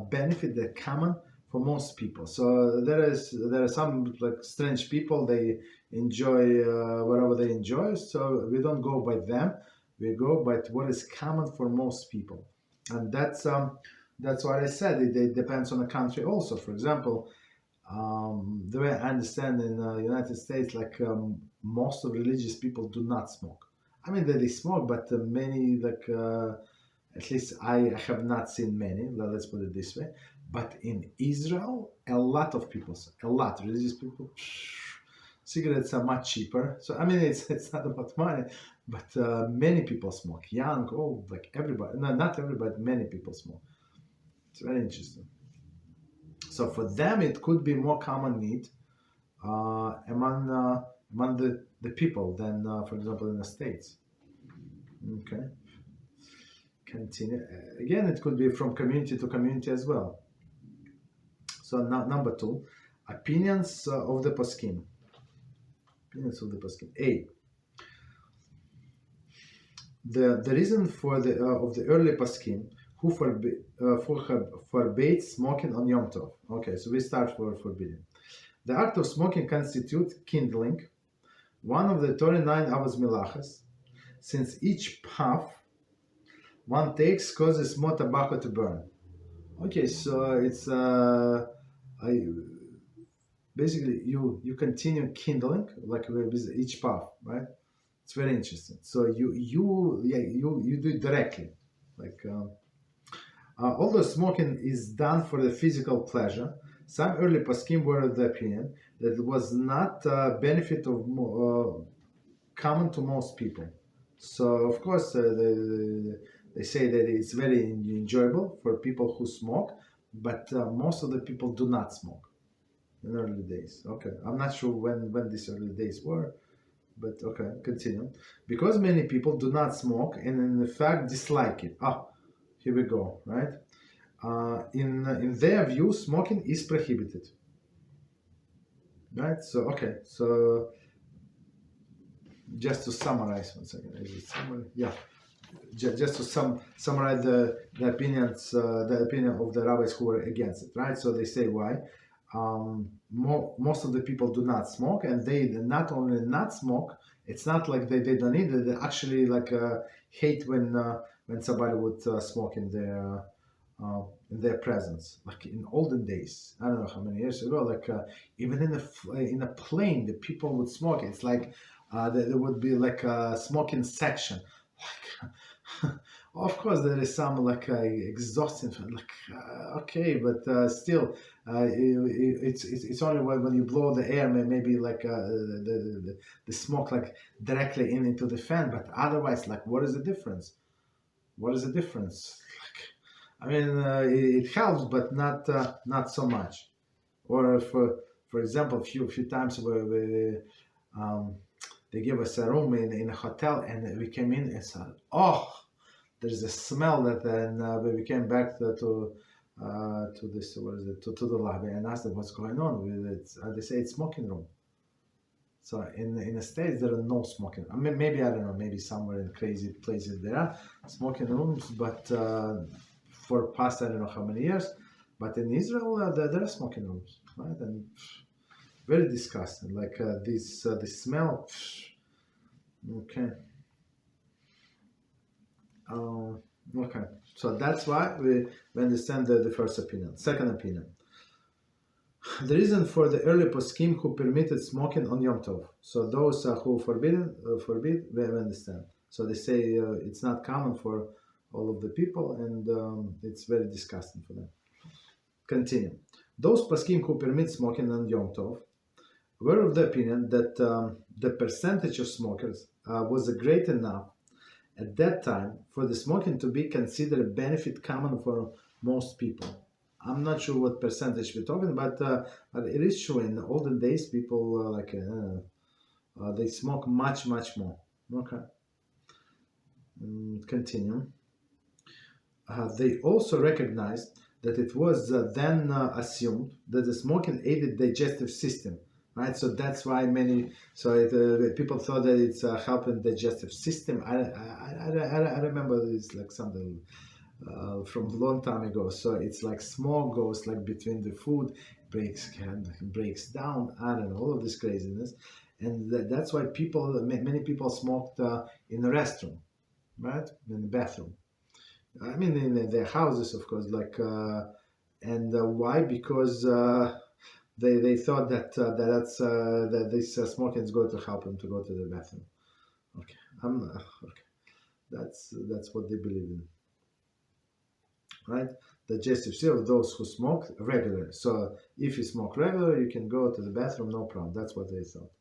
Benefit that common for most people. So there are some like strange people, they enjoy whatever they enjoy. So we don't go by them, we go by what is common for most people, and that's what I said. It depends on the country also. For example, the way I understand in the United States, like most of religious people do not smoke. I mean, they smoke, but many, like at least I have not seen many. Let's put it this way. But in Israel, a lot of people, religious people, cigarettes are much cheaper. So I mean, it's not about money, but many people smoke, young, old, like everybody. No, not everybody, many people smoke. It's very interesting. So for them, it could be more common need among the people than, for example, in the States. Okay. Continue. Again, it could be from community to community as well. So now, number 2, opinions of the Poskim. Opinions of the Poskim. A. The reason for the of the early Poskim who forbade smoking on Yom Tov. Okay, so we start for forbidding. The act of smoking constitutes kindling, one of the 39 hours melachas, since each puff one takes causes more tobacco to burn. Okay, so it's basically you continue kindling like with each puff, right? It's very interesting. So you do it directly, like. Although smoking is done for the physical pleasure, some early Poskim were of the opinion that it was not benefit of common to most people. So of course they say that it's very enjoyable for people who smoke, but most of the people do not smoke in early days. Okay, I'm not sure when these early days were, but okay, continue. Because many people do not smoke and in fact dislike it. Here we go, right? In their view, smoking is prohibited. Right? So, okay. So, just to summarize one second. Is it summary? Yeah. just to summarize the opinions, the opinion of the rabbis who were against it, right? So they say why. Most of the people do not smoke, and they not only not smoke. It's not like they don't need it. They actually hate when somebody would smoke in their presence. Like in olden days, I don't know how many years ago. Even in a plane, the people would smoke. It's like there would be like a smoking section. Like, of course, there is some exhausting. Okay, but still, it's only when you blow the air, maybe the smoke directly into the fan. But otherwise, what is the difference? What is the difference? I mean, it helps, but not so much. Or for example, a few times where they give us a room in a hotel, and we came in and said, "Oh, there's a smell that." Then when we came back to this, what is it, to the lobby, and asked them what's going on with it. They say it's smoking room. So in the States there are no smoking. I mean, maybe I don't know. Maybe somewhere in crazy places there are smoking rooms, but for past I don't know how many years. But in Israel there are smoking rooms, right? And very disgusting. This smell. Okay. Okay. So that's why we understand the first opinion. Second opinion. The reason for the early Poskim who permitted smoking on Yom Tov. So those who forbid, we understand. So they say it's not common for all of the people, and it's very disgusting for them. Continue. Those Poskim who permit smoking on Yom Tov were of the opinion that the percentage of smokers was great enough at that time for the smoking to be considered a benefit common for most people. I'm not sure what percentage we're talking, but it is true. In the olden days, people they smoke much more. Okay. Continue. They also recognized that it was then assumed that the smoking aided digestive system, right? So that's why people thought that it's helping digestive system. I remember it's like something from a long time ago. So it's like smoke goes between the food, breaks down. I don't know, all of this craziness, and that's why many people smoked in the restroom, right, in the bathroom. I mean, in their houses, of course. Why? Because they thought that this smoking is going to help them to go to the bathroom. Okay, okay. That's what they believe in. Right? Digestive system of those who smoke regularly. So if you smoke regularly, you can go to the bathroom, no problem. That's what they thought.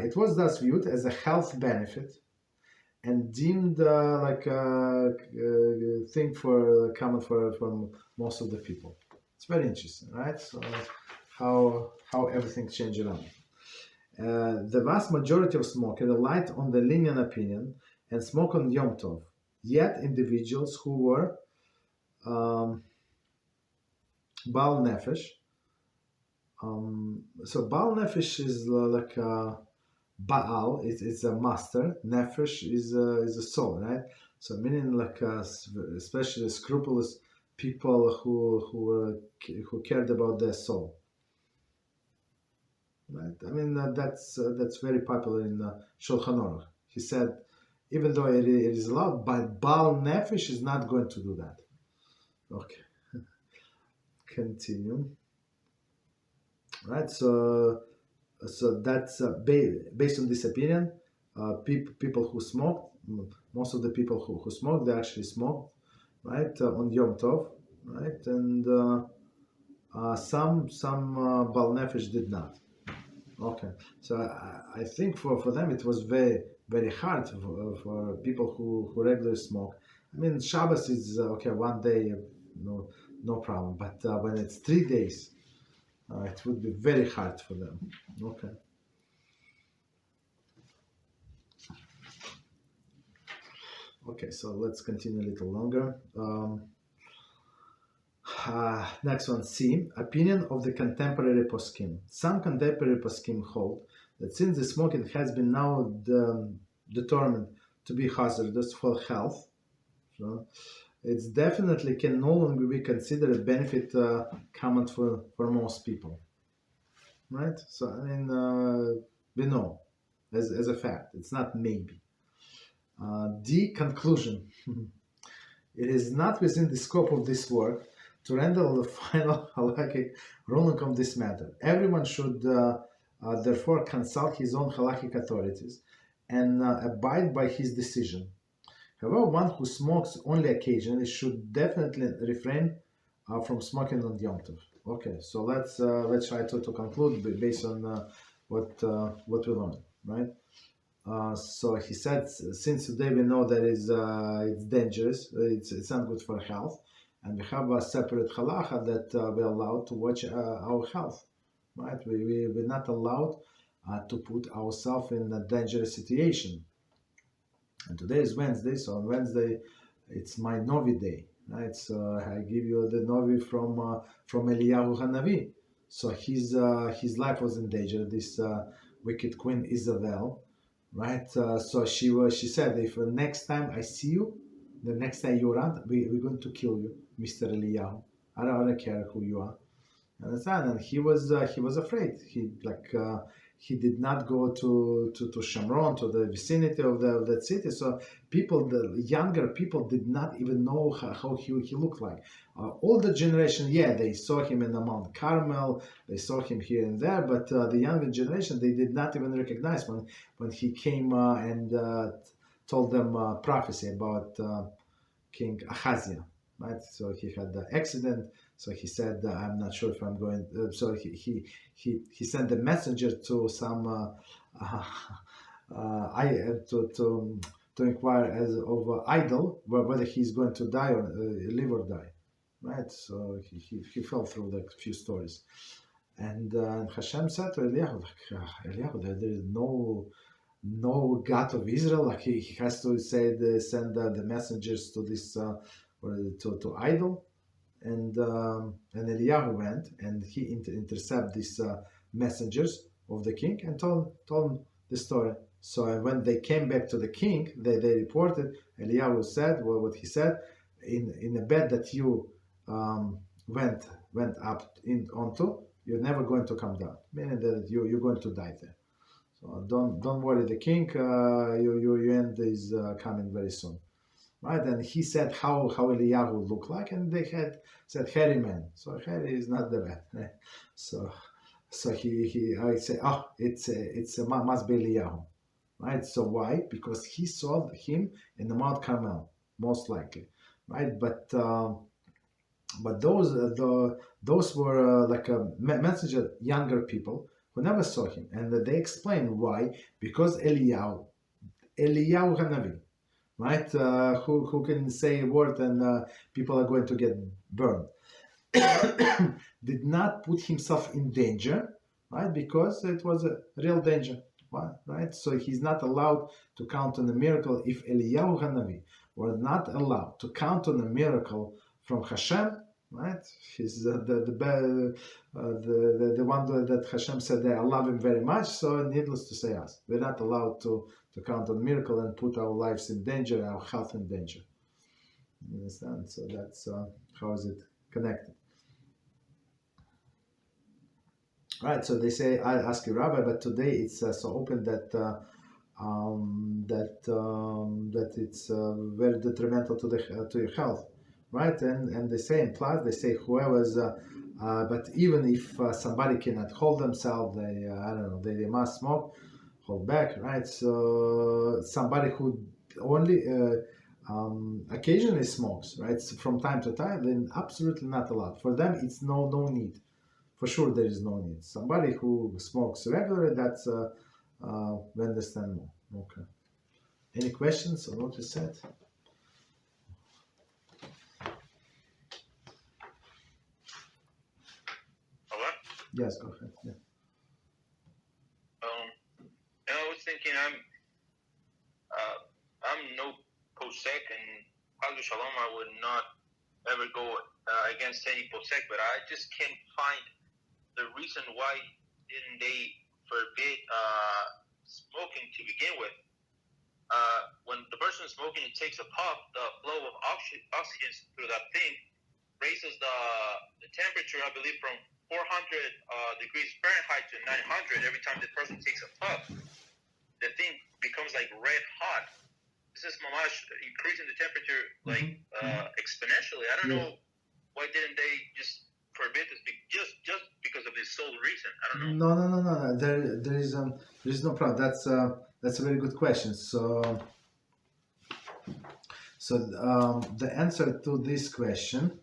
It was thus viewed as a health benefit and deemed like a thing common for most of the people. It's very interesting, right? So how everything changed around. The vast majority of smokers relied on the lenient opinion and smoke on Yom Tov. Yet individuals who were Baal Nefesh. So Baal Nefesh is like Baal. It's a master. Nefesh is a soul, right? So meaning especially scrupulous people who cared about their soul. Right? I mean that's very popular in Shulchan Aruch. He said, even though it is allowed, but Baal Nefesh is not going to do that. Okay. Continue. Right. So that's based on this opinion. People who smoked, most of the people who smoked, they actually smoked, right, on Yom Tov, right, and some Baal Nefesh did not. Okay. So I think for them it was very very hard for people who regularly smoke. I mean, Shabbos is okay, one day. No problem. But when it's 3 days, it would be very hard for them. Okay. Okay, so let's continue a little longer. Next one, C. Opinion of the contemporary Poskim. Some contemporary Poskim hold that since the smoking has been now determined to be hazardous for health. So it's definitely can no longer be considered a benefit common for most people, right? So I mean, we know as a fact, it's not maybe. The conclusion. It is not within the scope of this work to render the final halakhic ruling on this matter. Everyone should therefore consult his own halakhic authorities and abide by his decision. However, one who smokes only occasionally should definitely refrain from smoking on Yom Tov. Okay, so let's try to conclude based on what we learned, right? So he said, since today we know that it's dangerous, it's not good for health, and we have a separate Halachah that we're allowed to watch our health, right? We're not allowed to put ourselves in a dangerous situation. And today is Wednesday, so on Wednesday it's my Novi day, right? So I give you the Novi from Eliyahu Hanavi. So his life was in danger. This wicked queen Isabel, right? So she said, if next time I see you, the next time you're around, we're going to kill you, Mr. Eliyahu. I don't care who you are. Understand? And he was afraid. He did not go to Shamron, to the vicinity of that city. So the younger people did not even know how he looked like. Older generation, yeah, they saw him in the Mount Carmel, they saw him here and there, but the younger generation, they did not even recognize when he came and told them prophecy about King Ahaziah, right? So he had the accident. So he said, "I'm not sure if I'm going." So he sent a messenger to some to inquire as of idol whether he's going to die or live or die, right? So he fell through the few stories, and Hashem said to Eliyahu, Eliyahu, there is no God of Israel. Like he has to send the messengers to this to idol. And Eliyahu went and he intercepted these messengers of the king and told him the story. So when they came back to the king, they reported. Eliyahu said what he said in the bed that you went up onto. You're never going to come down, meaning that you're going to die there. So don't worry, the king. Your end is coming very soon. Right, and he said how Eliyahu looked like, and they had said hairy man. So hairy is not the bad. Right? So I say, it's must be Eliyahu, right? So why? Because he saw him in the Mount Carmel, most likely, right? But those were like a messenger, younger people who never saw him, and they explained why. Because Eliyahu Hanavi, right? Who can say a word and people are going to get burned. Did not put himself in danger, right? Because it was a real danger, right? So he's not allowed to count on a miracle. If Eliyahu Hanavi were not allowed to count on a miracle from HaShem, right? He's the one that HaShem said that I love him very much. So needless to say, we're not allowed to count on miracle and put our lives in danger, our health in danger. You understand? So that's how is it connected? Right. So they say, I ask you, Rabbi, but today it's so open that it's very detrimental to your health, right? And they say in class, they say whoever's but even if somebody cannot hold themselves, they I don't know, they must smoke. Hold back, right? So somebody who only occasionally smokes, right? So from time to time, then absolutely not allowed. For them, it's no need. For sure, there is no need. Somebody who smokes regularly, that's we understand more. Okay. Any questions on what you said? Hello? Yes, go ahead. Yeah. I was thinking I'm no posek, and Chas Shalom, I would not ever go against any posek, but I just can't find the reason why didn't they forbid smoking to begin with. when the person is smoking, it takes a puff, the flow of oxygen through that thing raises the temperature, I believe, from 400 degrees Fahrenheit to 900 every time the person takes a puff. The thing becomes like red hot. This is mamash increasing the temperature like exponentially. I don't know why didn't they just forbid this just because of this sole reason. I don't know. No. There is no problem. That's a very good question. So the answer to this question.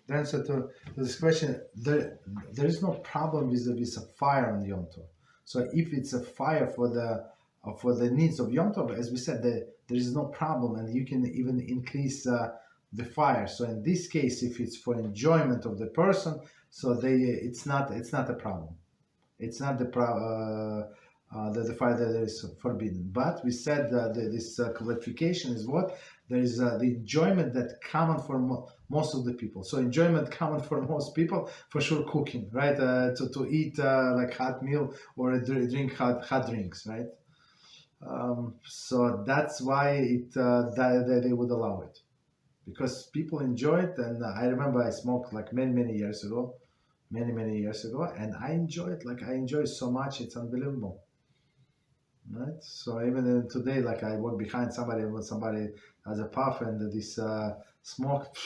The answer to this question, there is no problem with a fire on Yom Tov. So if it's a fire for the needs of Yom Tov, as we said, there is no problem, and you can even increase the fire. So in this case, if it's for enjoyment of the person, so it's not a problem. It's not the fire that is forbidden. But we said that this clarification is what there is the enjoyment that common for most of the people. So enjoyment common for most people, for sure, cooking, right? To eat like hot meal or drink hot drinks, right? So that's why that they would allow it, because people enjoy it. And I remember I smoked like many years ago, many years ago, and I enjoy it. Like I enjoy it so much, it's unbelievable. Right. So even today, like I walk behind somebody when somebody has a puff and this smoke,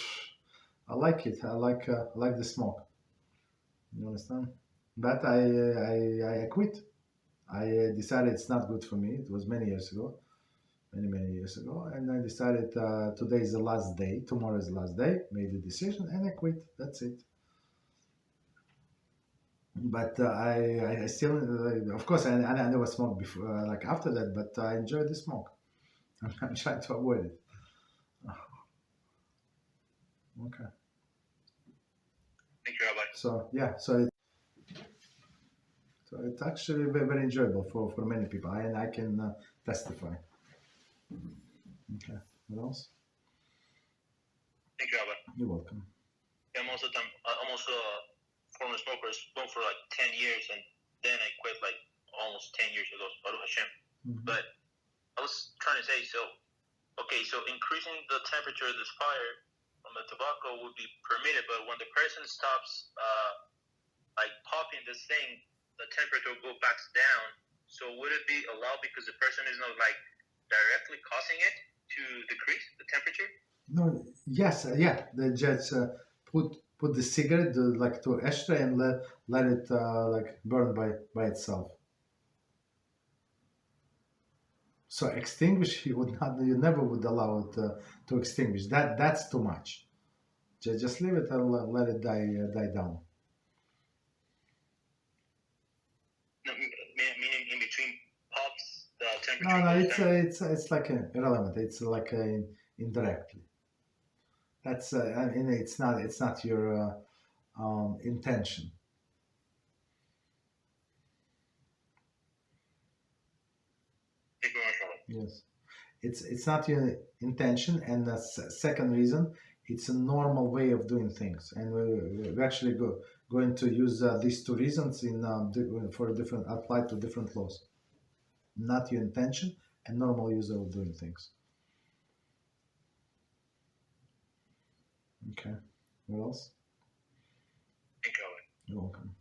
I like it. I like the smoke. You understand? But I quit. I decided it's not good for me. It was many years ago, many years ago, and I decided today is the last day. Tomorrow is the last day. Made the decision and I quit. That's it. But I still, of course, I never smoked before, like after that, but I enjoy the smoke. I'm trying to avoid it. Okay. Thank you, Rabbi. So yeah, so it's actually very enjoyable for many people, and I can testify. Okay. What else? Thank you, Rabbi. You're welcome. Yeah, I'm also former smoker. Smoked for like 10 years, and then I quit like almost 10 years ago. Baruch HaShem. But I was trying to say, so increasing the temperature of this fire from the tobacco would be permitted, but when the person stops like popping this thing, the temperature will go back down. So would it be allowed because the person is not like directly causing it to decrease the temperature? No. Yes. Yeah. They just put the cigarette like to ashtray and let it like burn by itself. So extinguish, you never would allow it to extinguish. That's too much. Just leave it and let it die down. No, meaning in between pops, the temperature. No, it's like irrelevant. It's like indirectly. That's I mean it's not your intention. Yes, it's not your intention, and the second reason, it's a normal way of doing things, and we're actually going to use these two reasons for different applied to different laws. Not your intention and normal use of doing things. Okay, what else? Thank you. You're welcome.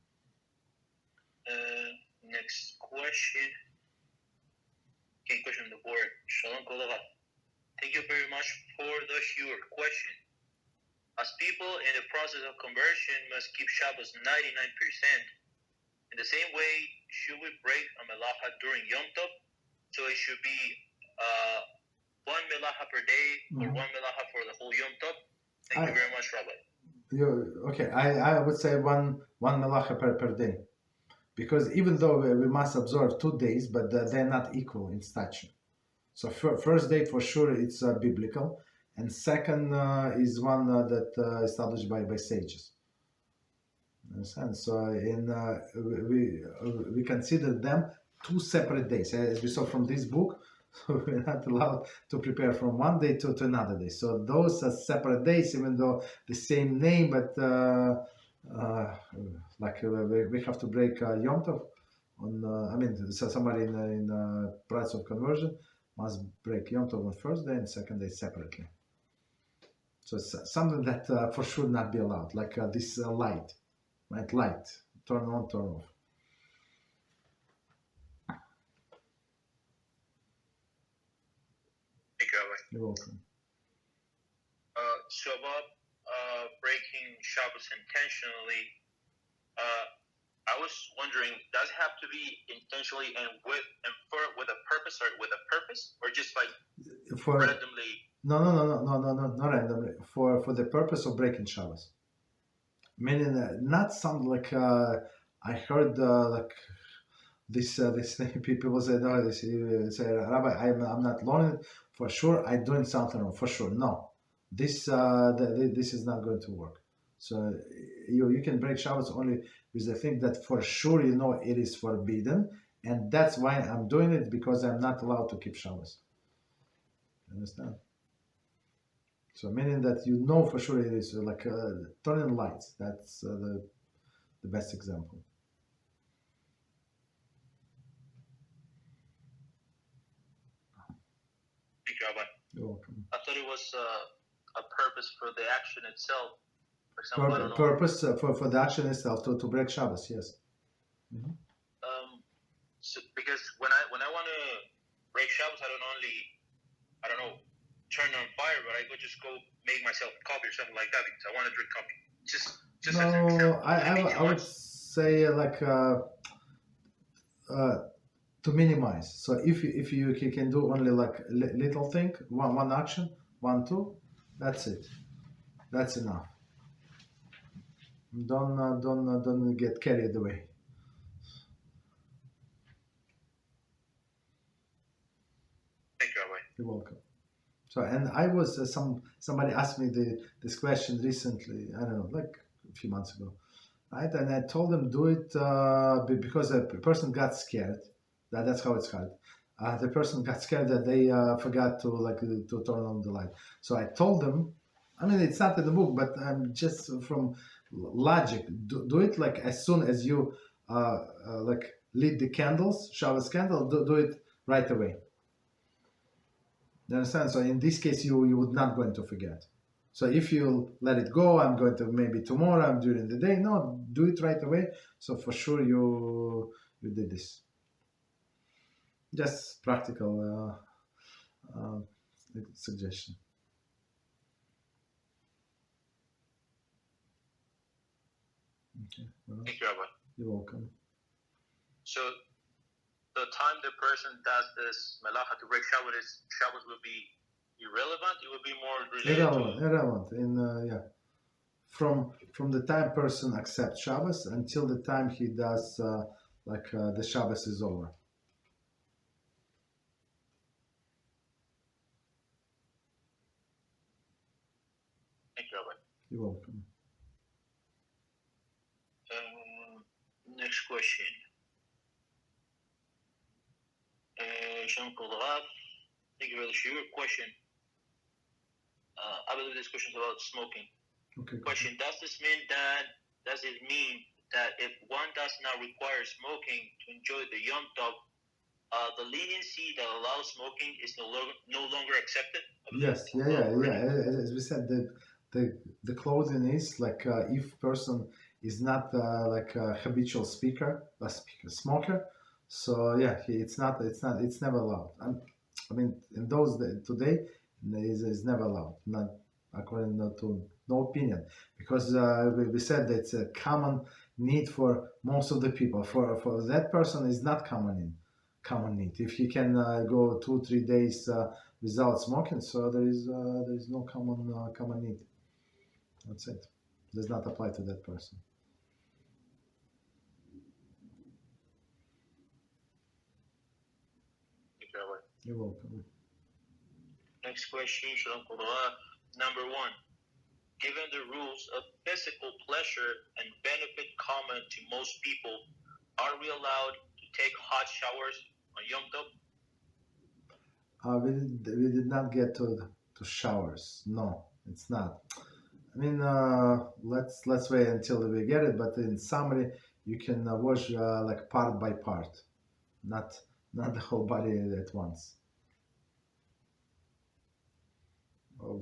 Next question. Okay, question on the board. Shalom Kolava. Thank you very much for the Shiur question. As people in the process of conversion must keep Shabbos 99%, in the same way, should we break a melachah during Yom Tov? So it should be one melachah per day or one melachah for the whole Yom Tov? Thank you very much, Rabbi. Okay, I would say one melachah per day. Because even though we must observe 2 days, but they're not equal in stature. So first day for sure it's biblical, and second is one that established by sages. Understand? So we consider them 2 separate days, as we saw from this book. So we're not allowed to prepare from one day to another day. So those are separate days, even though the same name, but we have to break Yom Tov. So somebody in price of conversion must break Yom Tov on first day and second day separately. So it's something that for sure not be allowed, like this light, right? Light, turn on, turn off. Thank you, Rabbi. You're welcome. So about breaking Shabbos intentionally, I was wondering, does it have to be intentionally and with a purpose, or just like For randomly? no, not randomly. For the purpose of breaking Shabbos. Meaning, not something like I heard like this people say, no, they say, Rabbi, I'm not learning for sure. I'm doing something wrong for sure. No, this this is not going to work. So you can break Shabbos only with the thing that for sure you know it is forbidden, and that's why I'm doing it, because I'm not allowed to keep Shabbos. Understand? So meaning that you know for sure it is like turning lights. That's the best example. Thank you, Rabbi. You're welcome. I thought it was a purpose for the action itself. For example, I don't know. Purpose for the action itself to break Shabbos, yes. Mm-hmm. So because when I want to break Shabbos, I don't know, turn on fire, but I just go make myself coffee or something like that because I want to drink coffee. Just as an example. I would say like to minimize. So if you can do only like little thing, one action, 1, 2, that's it. That's enough. Don't get carried away. Thank you, Rabbi. You're welcome. So, and I was somebody asked me this question recently. I don't know, like a few months ago, right? And I told them do it because a person got scared. That's how it's hard. The person got scared that they forgot to turn on the light. So I told them, I mean, it's not in the book, but just from logic, do it like as soon as you like lit the candles, Shabbos candle, do it right away. You understand? So in this case, you would not going to forget. So if you let it go, I'm going to maybe tomorrow, I'm during the day. No, do it right away. So for sure you did this. Just practical suggestion. Okay. Well, Thank you, Rabbi. you're welcome. So the time the person does this melachah to break Shabbos will be irrelevant. It will be more related Irrelevant. In from the time person accepts Shabbos until the time he does the Shabbos is over. Thank you, Rabbi. You're welcome. Next question. Thank you for the Shiur question. I believe this question is about smoking. Okay. Question: does it mean that if one does not require smoking to enjoy the Yom Tov, the leniency that allows smoking is no longer accepted? Yes, yeah. As we said, the clothing is like if person is not like a habitual smoker. So yeah, it's never allowed. I mean, in those days, today, is never allowed. Not according to no opinion, because we said that it's a common need for most of the people. For that person, is not common need. If he can go 2-3 days without smoking, so there is no common need. That's it. Does not apply to that person. You're welcome. Next question, number 1. Given the rules of physical pleasure and benefit common to most people, are we allowed to take hot showers on Yom Tov? We did not get to showers. No, it's not. I mean, let's wait until we get it. But in summary, you can wash like part by part, not the whole body at once.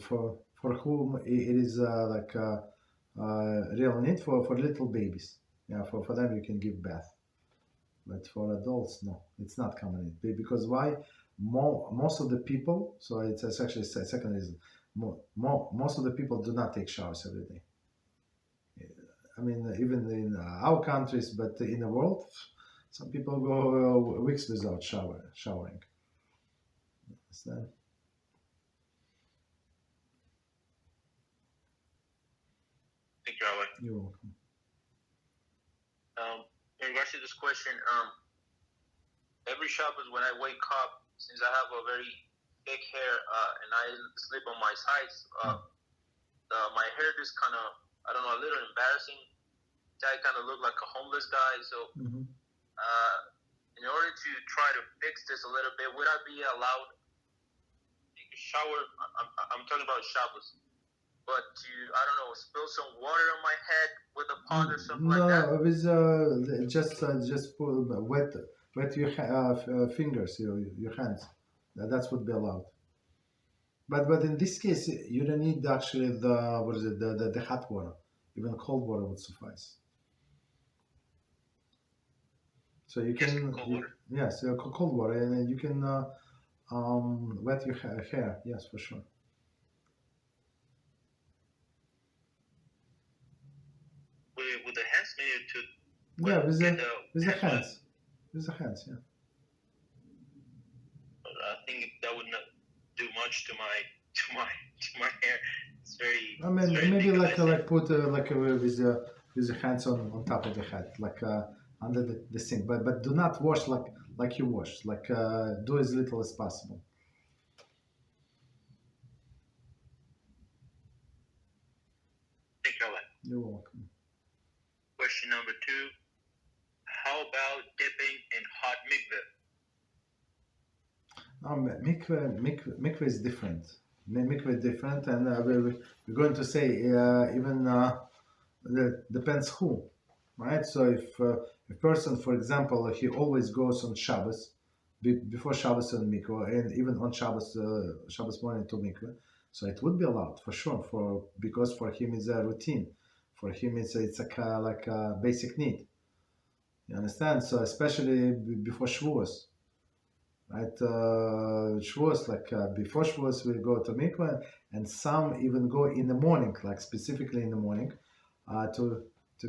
For whom it is like a real need for little babies. Yeah, for them you can give bath, but for adults, no, it's not common need. Because why? Most of the people, so it's actually a second reason. Most of the people do not take showers every day. I mean, even in our countries, but in the world, some people go weeks without showering. Understand? Thank you, Rabbi. You're welcome. In regards to this question, every Shabbos when I wake up, since I have a very thick hair and I sleep on my sides, my hair just kind of, I don't know, a little embarrassing. I kind of look like a homeless guy. So in order to try to fix this a little bit, would I be allowed to take a shower? I'm talking about Shabbos. But to, I don't know, spill some water on my head with a pot or something like that? No, with just put, wet your fingers, your hands. That would be allowed. But in this case, you don't need actually the hot water. Even cold water would suffice. So you can yes, cold water, and then you can wet your hair. Yes, for sure. With the hands, maybe to Yeah, with the hands. With the hands, yeah. But I think that would not do much to my hair. It's very. I mean, very maybe thick, like put with the hands on top of the head, like under the sink. But do not wash like you wash. Like do as little as possible. Thank you, Rabbi. You're welcome. Question number 2. How about dipping in hot mikveh? Mikveh is different. Mikveh is different, and we're going to say even depends who, right? So if a person, for example, he always goes on Shabbos, before Shabbos on mikveh, and even on Shabbos morning to mikveh, so it would be allowed for sure. Because for him it's a routine. For him it's like a basic need. You understand? So especially before Shavuos, right? Shavuos, before Shavuos, we go to mikveh, and some even go in the morning, like specifically in the morning, to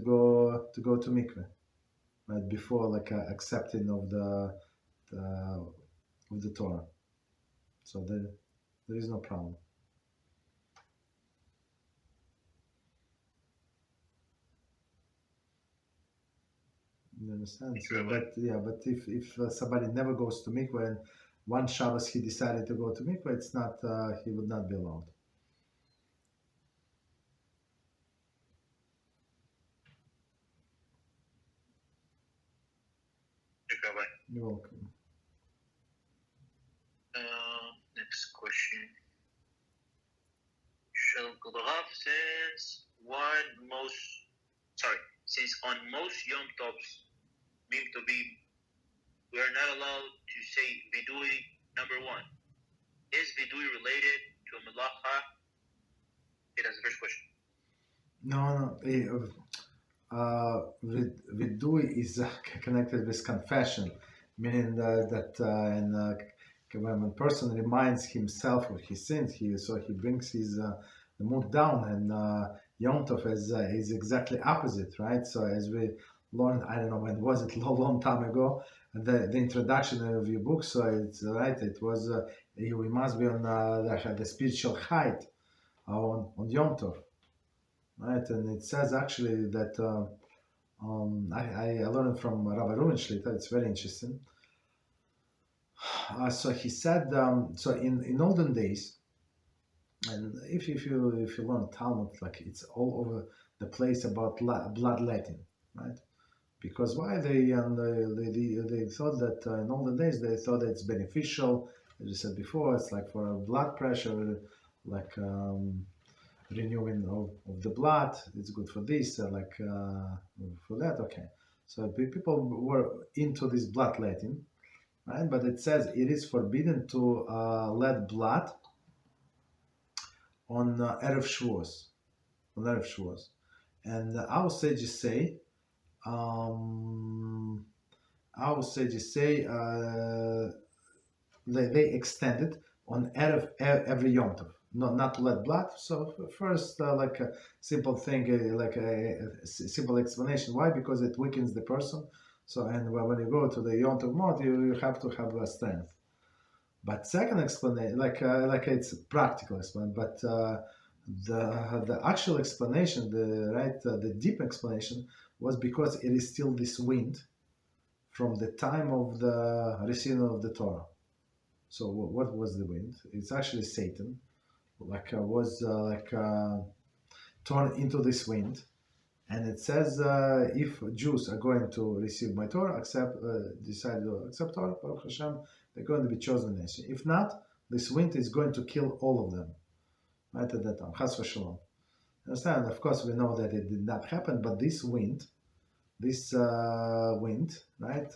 go to mikveh, right? Before accepting of the Torah. So there is no problem. You understand? So, but if somebody never goes to mikveh, and one Shabbos he decided to go to mikveh, it's not he would not be allowed. You're welcome. Next question. Since on most Yom Tovs, we are not allowed to say viduy number 1. Is viduy related to a melachah? Okay, that's the first question. No. Viduy is connected with confession, meaning that when a person reminds himself of his sins, he brings his the mood down, and Yom Tov is exactly opposite, right? So as we learned, I don't know when was it, long time ago, the introduction of your book. So it's right. It was we must be on the spiritual height on Yom Tov, right? And it says actually that I learned from Rabbi Reuven Shlita. It's very interesting. So he said, so in olden days, and if you learn Talmud, like it's all over the place about bloodletting, right? Because why they thought that in olden days they thought that it's beneficial. As you said before, it's like for blood pressure, like renewing of the blood. It's good for this, for that. Okay, So people were into this bloodletting, right? But it says it is forbidden to let blood on eruv Shabbos, on eruv Shabbos. And our sages say, they extended on eruv every Yom Tov, not to let blood. So first, like a simple thing, like a simple explanation. Why? Because it weakens the person. So and when you go to the Yom Tov mode, you have to have strength. But second explanation, like it's practical explanation, but the actual explanation, the deep explanation was because it is still this wind from the time of the receiving of the Torah. So what was the wind? It's actually Satan, was torn into this wind, and it says if Jews are going to receive my Torah, decide to accept Torah, Baruch HaShem, they're going to be chosen nation. If not, this wind is going to kill all of them, right at that time. Chas v'shalom. Understand? Of course, we know that it did not happen, but this wind, right?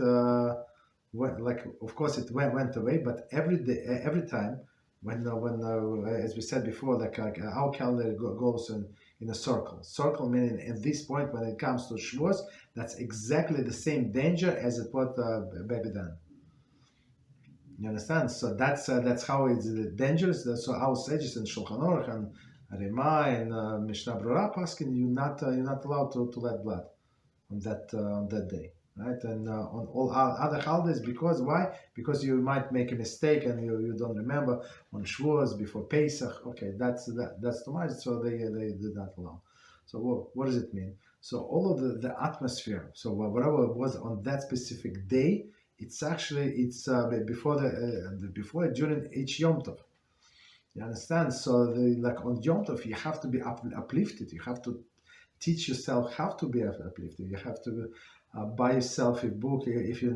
Of course, it went away, but every day, every time, when as we said before, our calendar goes in a circle. Circle meaning at this point, when it comes to Shavuos, that's exactly the same danger as it was back then. You understand? So that's how it's dangerous. So our sages in Shulchan Aruch and Rima and Mishnah Brura Poskim, you're not allowed to let blood on that day, right? And on all other holidays, because why? Because you might make a mistake and you don't remember on Shavuos before Pesach. Okay, that's too much. So they did not allow. So what does it mean? So all of the atmosphere. So whatever was on that specific day, it's before during each Yom Tov. You understand? So on Yom Tov, you have to be uplifted. You have to teach yourself how to be uplifted. You have to buy yourself a book if you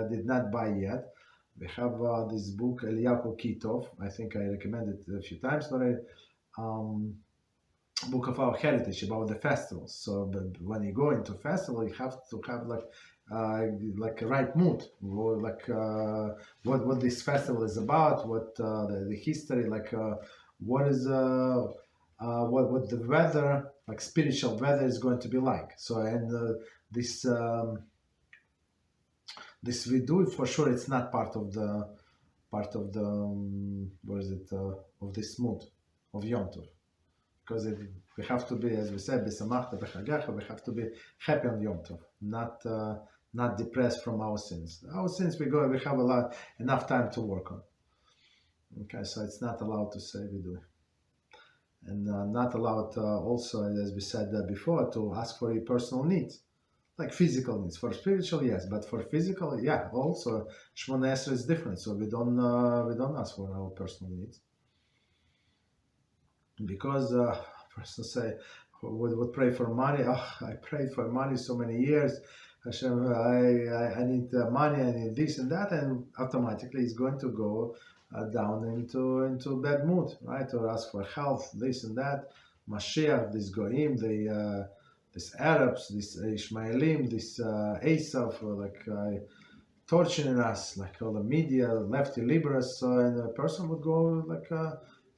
did not buy yet. We have this book, Eliyahu Kitov. I think I recommended it a few times already. Book of our heritage about the festivals. So when you go into festival, you have to have a right mood, or what this festival is about, what the history, what is what the weather, spiritual weather, is going to be like. So and this viduy, for sure, it's not part of the of this mood of Yom Tov, because we have to be, as we said, b'samachta b'chagacha, we have to be happy on Yom Tov, not depressed from our sins. Our sins we have enough time to work on. Okay, so it's not allowed to say viduy. And not allowed also, as we said before, to ask for your personal needs, like physical needs. For spiritual, yes, but for physical, yeah. Also, Shmona Esrei is different, so we don't ask for our personal needs, because person say would pray for money. Oh, I prayed for money so many years. HaShem, I need money. I need this and that, and automatically it's going to go down into bad mood, right? Or ask for health, this and that. Mashiach, this Goim, this Arabs, this Ishmaelim, this Esav, torturing us, all the media, lefty liberals, and a person would go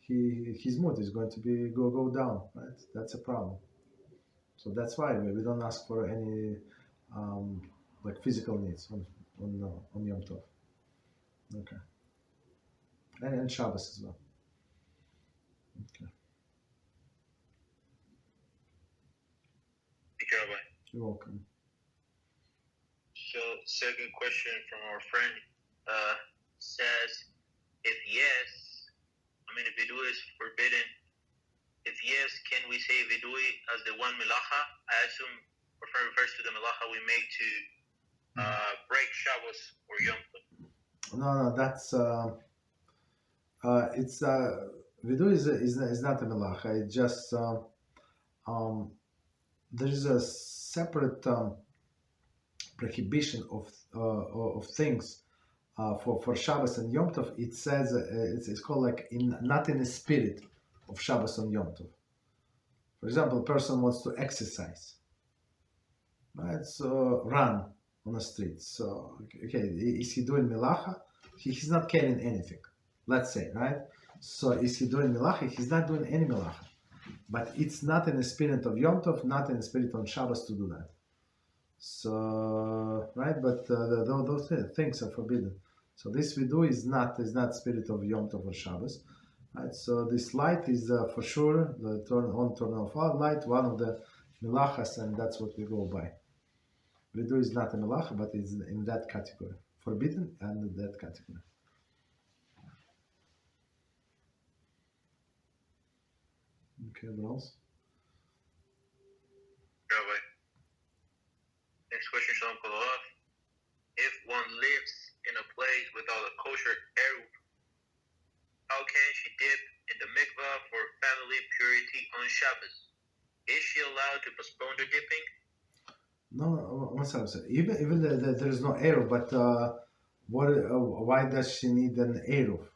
his mood is going to go down, right? That's a problem. So that's why we don't ask for any physical needs on Yom Tov. Okay. And Shabbos as well. Okay. Thank you, Rabbi. You're welcome. So, second question from our friend says, if yes, if viduy is forbidden, if yes, can we say viduy as the one melachah? I assume refers to the melachah we make to break Shabbos or Yom Tov. No, that's it's viduy is not a melachah. It's just there is a separate prohibition of things for Shabbos and Yom Tov. It says it's called not in the spirit of Shabbos and Yom Tov. For example, a person wants to exercise, right? So run on the street. So okay, is he doing melachah? He's not carrying anything. Let's say, right? So is he doing melachah? He's not doing any melachah. But it's not in the spirit of Yom Tov, not in the spirit on Shabbos to do that. So right, but those things are forbidden. So this viduy is not spirit of Yom Tov or Shabbos. Right, so this light is for sure the turn off light, one of the melachas, and that's what we go by. Viduy is not a melachah, but it's in that category, forbidden and in that category. Okay, what else? Rabbi. Next question, Shalom Koloff. If one lives in a place without a kosher eruv, how can she dip in the mikveh for family purity on Shabbos? Is she allowed to postpone the dipping? No, one second. Even there is no eruv, but why does she need an eruv?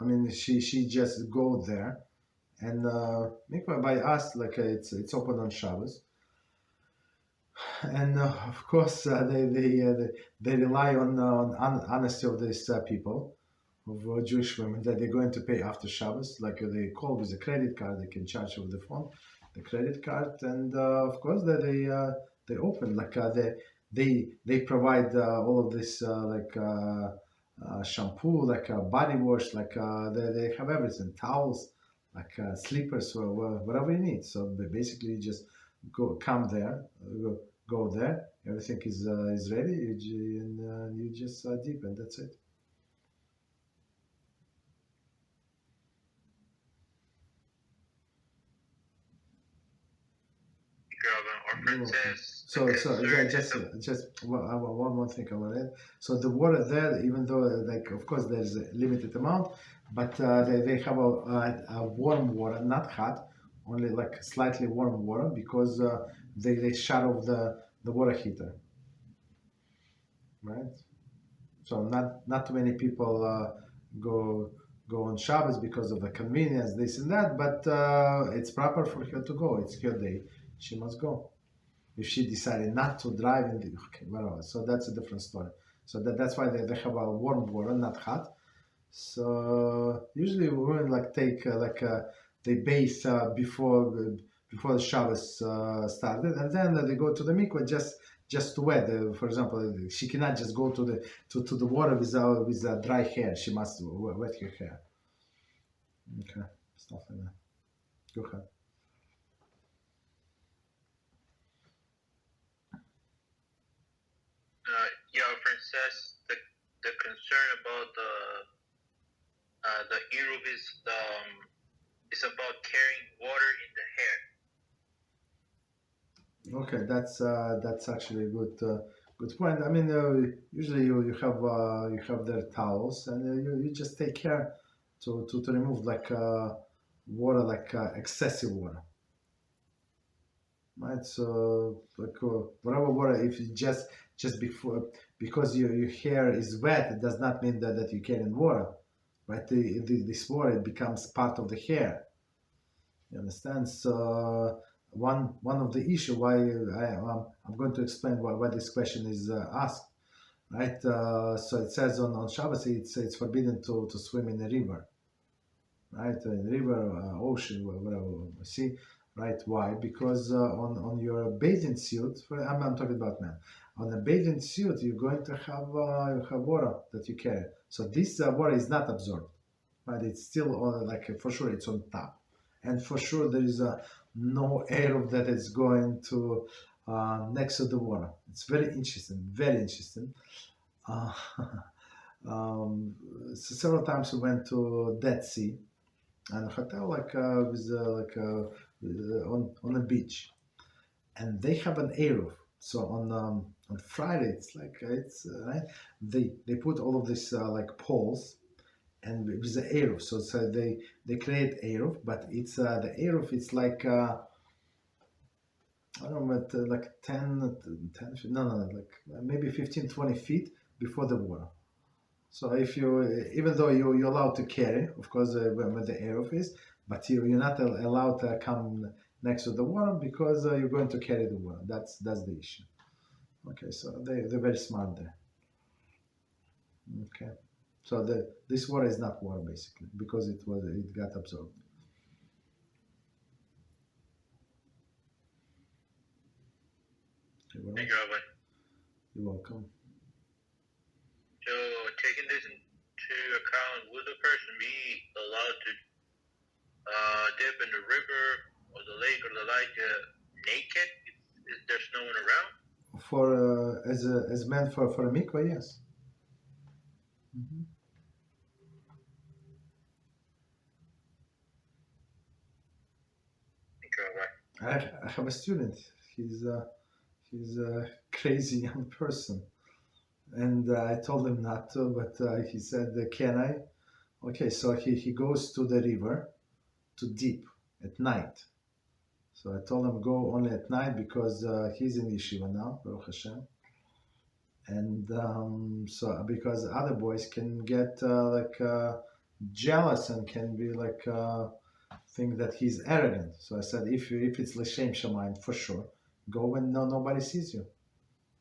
I mean, she just go there, and mikveh by us it's open on Shabbos, and of course they rely on honesty of these people, of Jewish women, that they're going to pay after Shabbos. Like they call with a credit card, they can charge over the phone, the credit card, and of course they open they provide all of this shampoo, body wash, they have everything, towels, sleepers, or whatever you need. So basically, you just come there, go there. Everything is ready, and you just dip, and that's it. Our friend says. So just one more thing I want to add. So the water there, even though of course there's a limited amount, but they have a warm water, not hot, only slightly warm water, because they shut off the water heater, right? So not too many people go on Shabbos because of the convenience, this and that, but it's proper for her to go. It's her day. She must go. If she decided not to drive, okay, whatever. So that's a different story. So that's why they have a warm water, not hot. So usually women take they bathe before the Shabbos started, and then they go to the mikveh just to wet. For example, she cannot just go to the water with dry hair. She must wet her hair. Okay, stuff like that. Go ahead. Our friend says the concern about the eruv is about carrying water in the hair. Okay, that's actually a good point. I mean, usually you have their towels, and you just take care to remove water, excessive water, right? So whatever water, if you just because your hair is wet, it does not mean that you're carrying water, right? This water, it becomes part of the hair. You understand? So one of the issue why I'm going to explain why this question is asked, right? So it says on Shabbos it's forbidden to swim in a river, right? In river, ocean, whatever. See, right? Why? Because on your bathing suit, I'm talking about men. On a bathing suit, you're going to have water that you carry. So this water is not absorbed, right? It's still for sure it's on top, and for sure there is no eruv that is going to next to the water. It's very interesting, very interesting. Uh, so several times we went to Dead Sea and a hotel on a beach, and they have an eruv. So on Friday it's right. They put all of this poles and with the eruv. So they create eruv, but it's the eruv. It's I don't know, but 10 feet, no, maybe 15, 20 feet before the water. So if even though you're allowed to carry, of course, when the eruv is, but you're not allowed to come next to the water because you're going to carry the water. That's the issue. Okay, so they're very smart there. Okay, so this water is not water basically because it got absorbed. Thank you, Rabbi. You're welcome. So, taking this into account, would a person be allowed to dip in the river or the lake or the lake naked if there's no one around? For as meant for a mikveh, yes. Mm-hmm. Thank you, Rabbi. I have a student. He's a crazy young person, and I told him not to, but he said, "Can I?" Okay, so he goes to the river to dip at night. So I told him go only at night because he's in yeshiva now, Baruch HaShem. And so because other boys can get jealous and can be think that he's arrogant. So I said if it's l'shem shamayim, for sure, go when nobody sees you.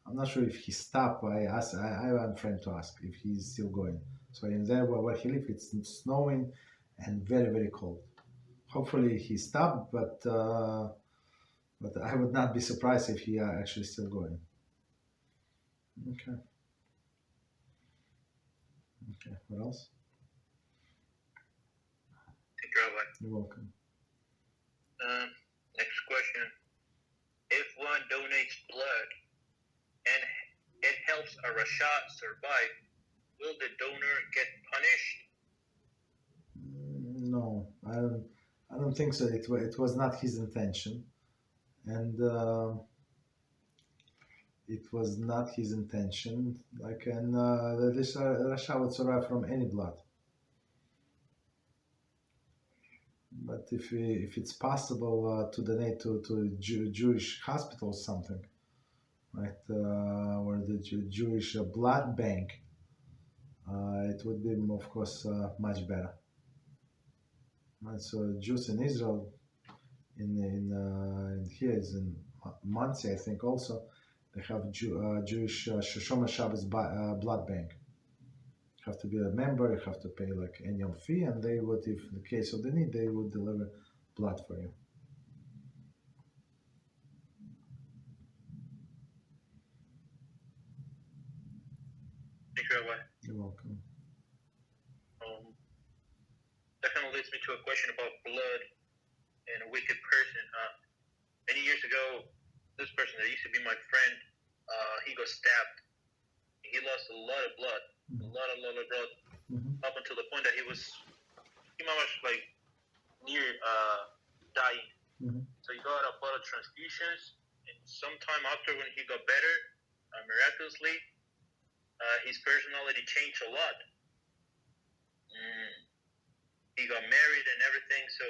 I'm not sure if he stopped. I'm afraid to ask if he's still going. So in there where he lives, it's snowing and very, very cold. Hopefully he stopped, but I would not be surprised if he actually still going. Okay. Okay. What else? Thank you, Rabbi. You're welcome. Next question. If one donates blood and it helps a rasha survive, will the donor get punished? No, I don't think so. It was not his intention, and it was not his intention. This rasha would survive from any blood. But if it's possible to donate to Jewish hospital or something, right, or the Jewish blood bank, it would be, of course, much better. Right, so Jews in Israel, in here is in Monsey, I think also, they have Jewish Shomer Shabbos blood bank. You have to be a member, you have to pay annual fee, and they would, if in the case of the need, they would deliver blood for you. Thank you, Rabbi. You're welcome. Definitely leads me to a question about blood and a wicked person. Many years ago, this person that used to be my friend, he got stabbed. He lost a lot of blood, a lot of blood, up until the point that he was near dying. So he got a lot of transfusions, and sometime after when he got better, miraculously, his personality changed a lot. He got married and everything, so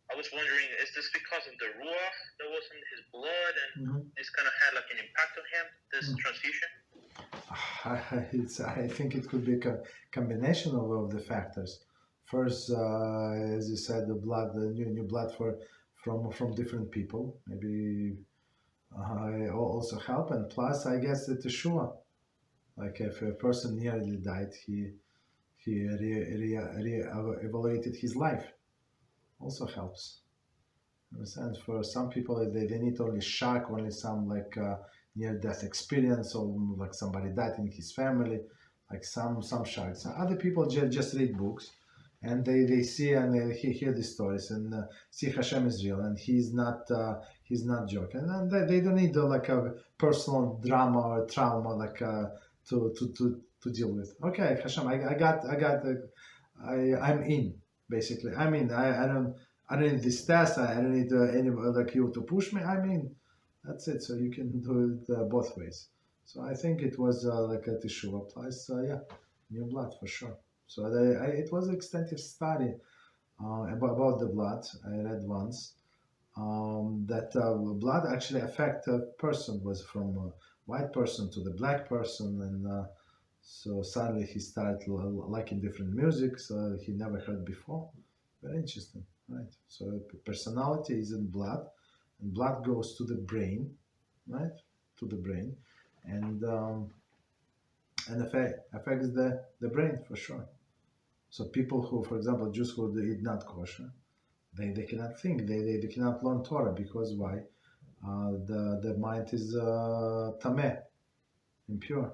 I was wondering, is this because of the ruach that was in his blood and this kind of had an impact on him, this transfusion? I think it could be a combination of the factors. First, as you said, the new blood from different people, maybe also help, and plus, I guess the teshuvah. Like if a person nearly died, he evaluated his life. Also helps. And for some people, they need only shock, only some near-death experience, or somebody died in his family, some shocks. Other people just read books, and they see and they hear the stories and see HaShem is real, and he's not joking, and they don't need a personal drama or trauma to deal with. Okay, HaShem, I'm in. Basically, I mean, I don't need this test. I don't need any you to push me. I mean, that's it. So you can do it both ways. So I think it was a teshuvah plus, new blood for sure. So it was an extensive study about the blood. I read once that blood actually affect a person, was from a white person to the black person, and so suddenly he started liking different music he never heard before. Very interesting, right? So personality is in blood, and blood goes to the brain, right? To the brain, and affects the brain for sure. So people who, for example, Jews who eat not kosher, they cannot think, they cannot learn Torah, because why? The mind is tameh, impure.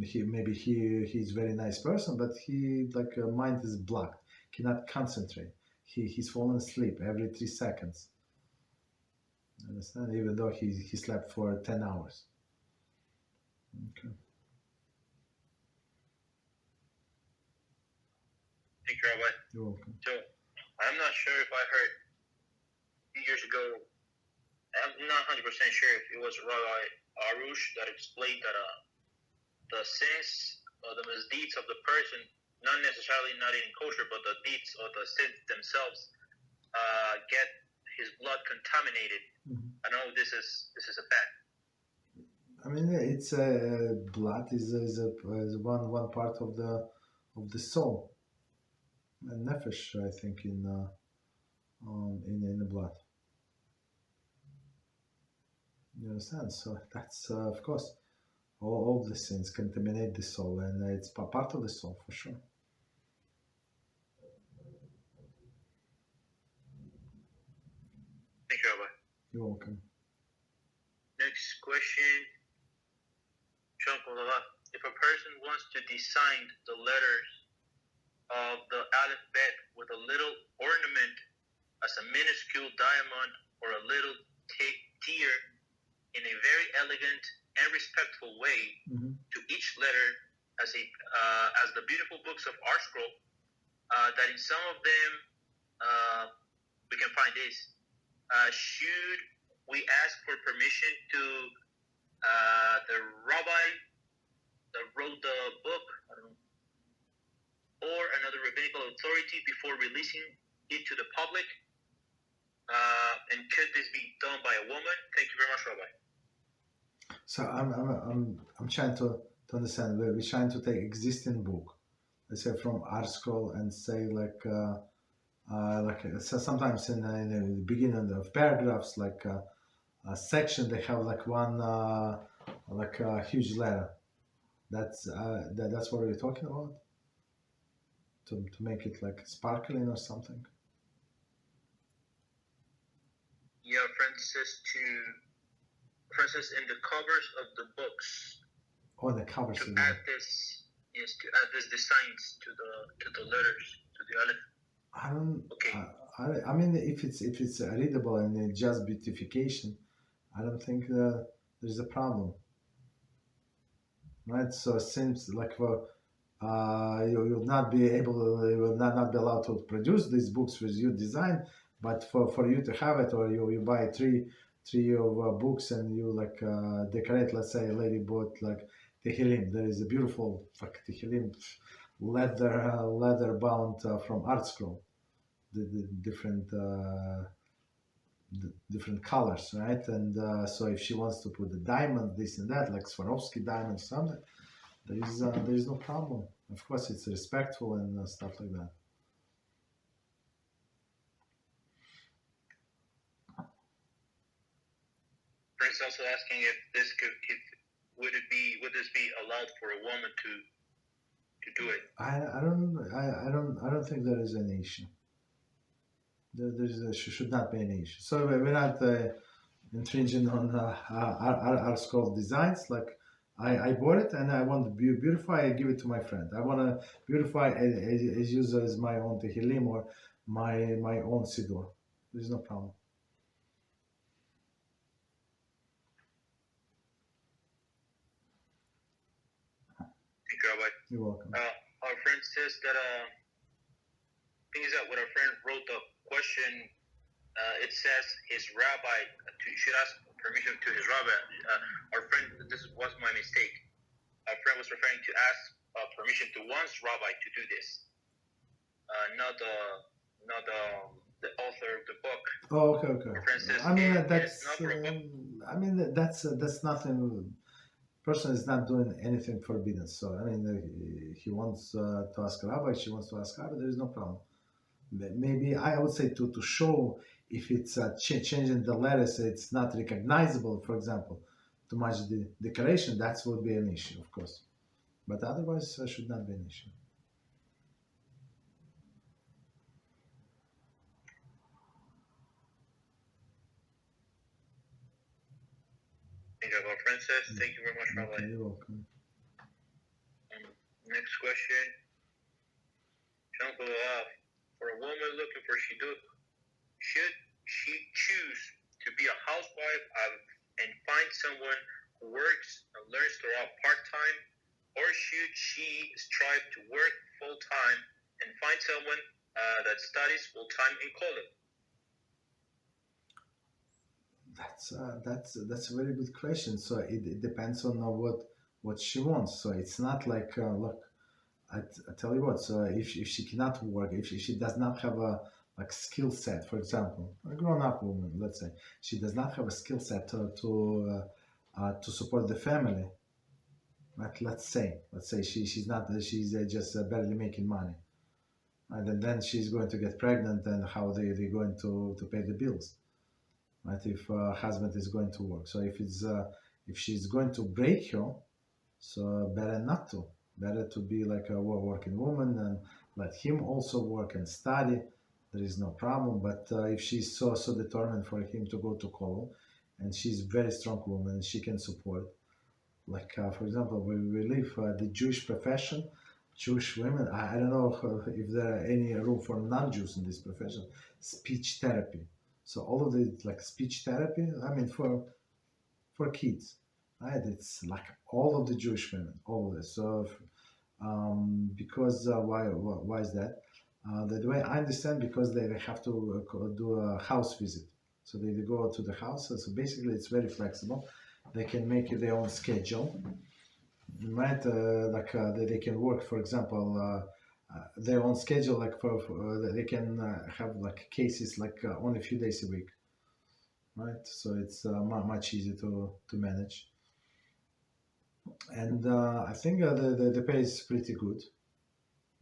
He's very nice person, but he mind is blocked, cannot concentrate. He's fallen asleep every 3 seconds. Understand? Even though he slept for 10 hours. Okay. Thank you, Rabbi. You're welcome. So, I'm not sure if I heard a few years ago, I'm not 100% sure if it was Rabbi Arush that explained that the sins or the misdeeds of the person, not necessarily not eating kosher, but the deeds or the sins themselves get his blood contaminated. Mm-hmm. I know this is a fact. I mean, it's blood is one part of the soul, and nefesh, I think, in the blood. You understand? So that's of course, all the sins contaminate the soul, and it's part of the soul for sure. Thank you, Rabbi. You're welcome. Next question. If a person wants to design the letters of the alphabet with a little ornament as a minuscule diamond or a little tear in a very elegant and respectful way Mm-hmm. to each letter as the beautiful books of our scroll, that in some of them we can find this. Should we ask for permission to the rabbi that wrote the book, or another rabbinical authority before releasing it to the public? And could this be done by a woman? Thank you very much, Rabbi. So I'm trying to understand. We're trying to take existing book, let's say from our scroll, and say so sometimes in the beginning of paragraphs, a section, they have one a huge letter. That's what we're talking about. To make it sparkling or something. Yeah, for instance, in the covers of the books. Oh, the covers. To add this designs to the letters, to the aleph. I don't. Okay. I mean, if it's readable and it's just beautification, I don't think there's a problem, right? So it seems you will not be allowed to produce these books with your design, but for you to have it, or you buy three of books and you decorate. Let's say a lady bought Tehillim. There is a beautiful Tehillim leather bound from Art Scroll, the different colors, right? And so if she wants to put the diamond, this and that, like Swarovski diamond, something, there is no problem. Of course, it's respectful and stuff like that. Prince also asking if would this be allowed for a woman to do it? I don't think there is an issue. There should not be an issue. So we're not infringing on our scroll designs. I bought it and I want to beautify. I give it to my friend. I want to beautify as use as my own Tehillim or my own Siddur. There's no problem. Thank you, Rabbi. You're welcome. Our friend says that thing is that when our friend wrote the question, it says his rabbi should ask permission to his rabbi. Our friend, this was my mistake. Our friend was referring to ask permission to one's rabbi to do this, not the author of the book. Oh, okay. Our friend says, that's nothing. Person is not doing anything forbidden. So he wants to ask a rabbi. She wants to ask rabbi. There is no problem. Maybe I would say to show if it's changing the letters, it's not recognizable. For example, too much decoration, that would be an issue, of course. But otherwise, it should not be an issue. Thank you, Rabbi Princess. Thank you very much, Rabbi. Okay, you're welcome. Next question. For a woman looking for shidduch, should she choose to be a housewife and find someone who works and learns Torah part-time, or should she strive to work full-time and find someone that studies full-time in college? That's a very good question. So it depends on what she wants. So it's not like look, I tell you what. So if she cannot work, if she does not have a like skill set, for example, a grown-up woman, let's say, she does not have a skill set to support the family. Like let's say she's just barely making money, and then she's going to get pregnant, and how they're going to pay the bills. Right, if husband is going to work. So if she's going to break her, so better not to. Better to be like a working woman and let him also work and study. There is no problem. But if she's so determined for him to go to college, and she's a very strong woman, and she can support. Like for example, we live the Jewish profession, Jewish women. I don't know if there are any room for non-Jews in this profession. Speech therapy. So all of the like speech therapy, I mean for kids, right? It's like all of the Jewish women, all of this. So because why is that? The way I understand, because they have to do a house visit. So they go to the house. So basically, it's very flexible. They can make their own schedule, right? They can work, for example. Their own schedule, like they can have like cases like only a few days a week, right? So it's much easier to manage, and I think the pay is pretty good.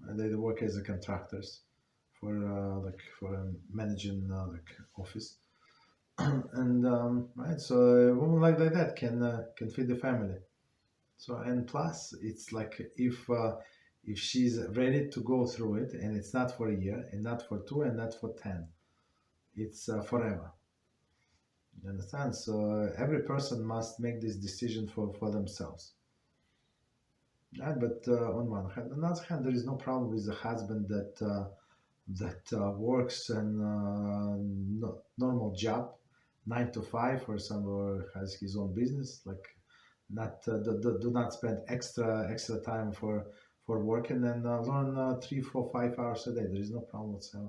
They work as a contractors for managing like office, and right. So a woman like that can feed the family. So and plus it's like if she's ready to go through it, and it's not for a year, and not for 2, and not for 10, it's forever. You understand? So every person must make this decision for themselves. Right? But on one hand, on the other hand, there is no problem with the husband that works in normal job, 9 to 5, or has his own business. Like not do not spend extra time for working, and learn 3, 4, 5 hours a day. There is no problem whatsoever.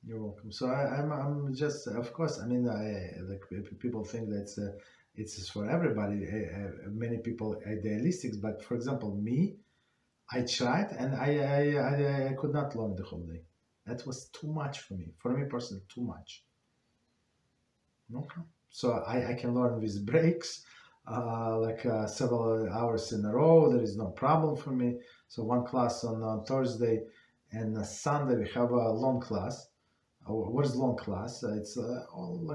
You're welcome. So I'm just, of course, I mean, like people think that it's for everybody. Many people idealistic, but for example, me, I tried, and I could not learn the whole day. That was too much for me. For me personally, too much. Okay. So I can learn with breaks, several hours in a row. There is no problem for me. So one class on Thursday, and Sunday we have a long class. What is long class? It's from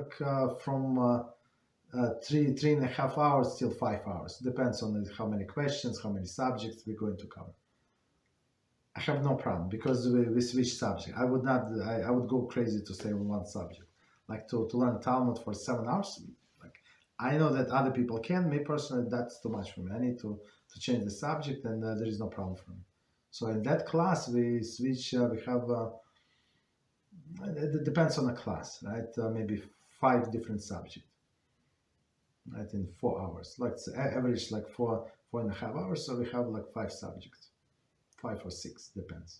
3.5 hours till 5 hours. Depends on how many questions, how many subjects we're going to cover. I have no problem, because we switch subject. I would not. I would go crazy to stay on one subject. Like to learn Talmud for 7 hours. Like I know that other people can. Me personally, that's too much for me. I need to change the subject, and there is no problem for me. So in that class we switch. We have. It depends on the class, right? Maybe 5 different subjects, right? In 4 hours. Like it's average, like 4.5 hours. So we have like 5 subjects. 5 or 6, depends.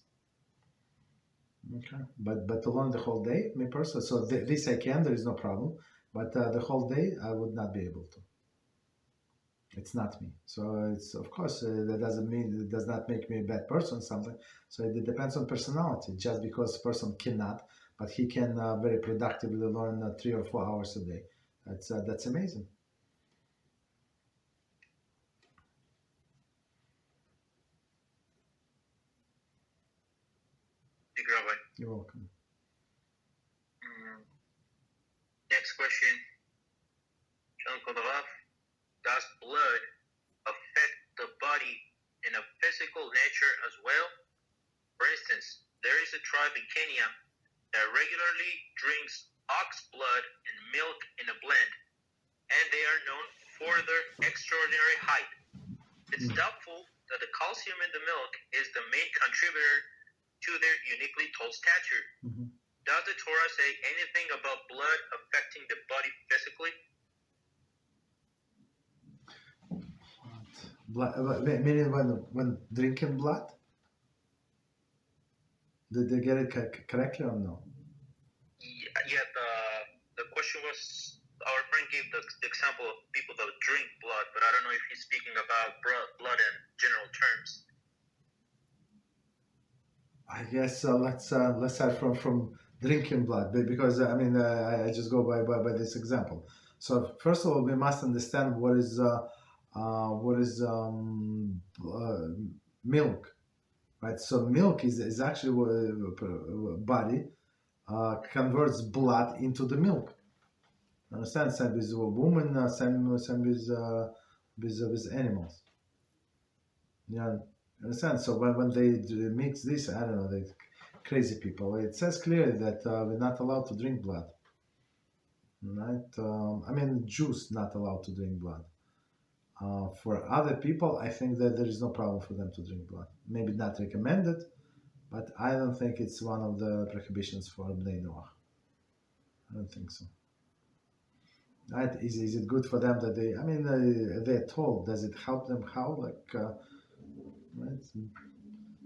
Okay, but to learn the whole day, me personally, so this I can, there is no problem, but the whole day I would not be able to. It's not me. So it's, of course, that doesn't mean, it does not make me a bad person, something. So it depends on personality. Just because a person cannot, but he can very productively learn 3 or 4 hours a day. That's amazing. Thank you, Rabbi. You're welcome. Next question. Does blood affect the body in a physical nature as well? For instance, there is a tribe in Kenya that regularly drinks ox blood and milk in a blend, and they are known for their extraordinary height. It's doubtful that the calcium in the milk is the main contributor to their uniquely tall stature. Does the Torah say anything about blood affecting the body physically? Blood, meaning when drinking blood? Did they get it correctly or no? Yeah, the question was, our friend gave the example of people that drink blood, but I don't know if he's speaking about blood in general terms. I guess let's start from drinking blood, because I just go by this example. So first of all, we must understand what is milk, right? So milk is actually what body converts blood into the milk. Understand? Same with women, same with animals. Yeah, understand? So when they mix this, I don't know, they crazy people. It says clearly that we're not allowed to drink blood, right? Jews not allowed to drink blood. For other people, I think that there is no problem for them to drink blood. Maybe not recommended, but I don't think it's one of the prohibitions for Bnei Noach. I don't think so. Right? Is it good for them that they're told? Does it help them? How? Right?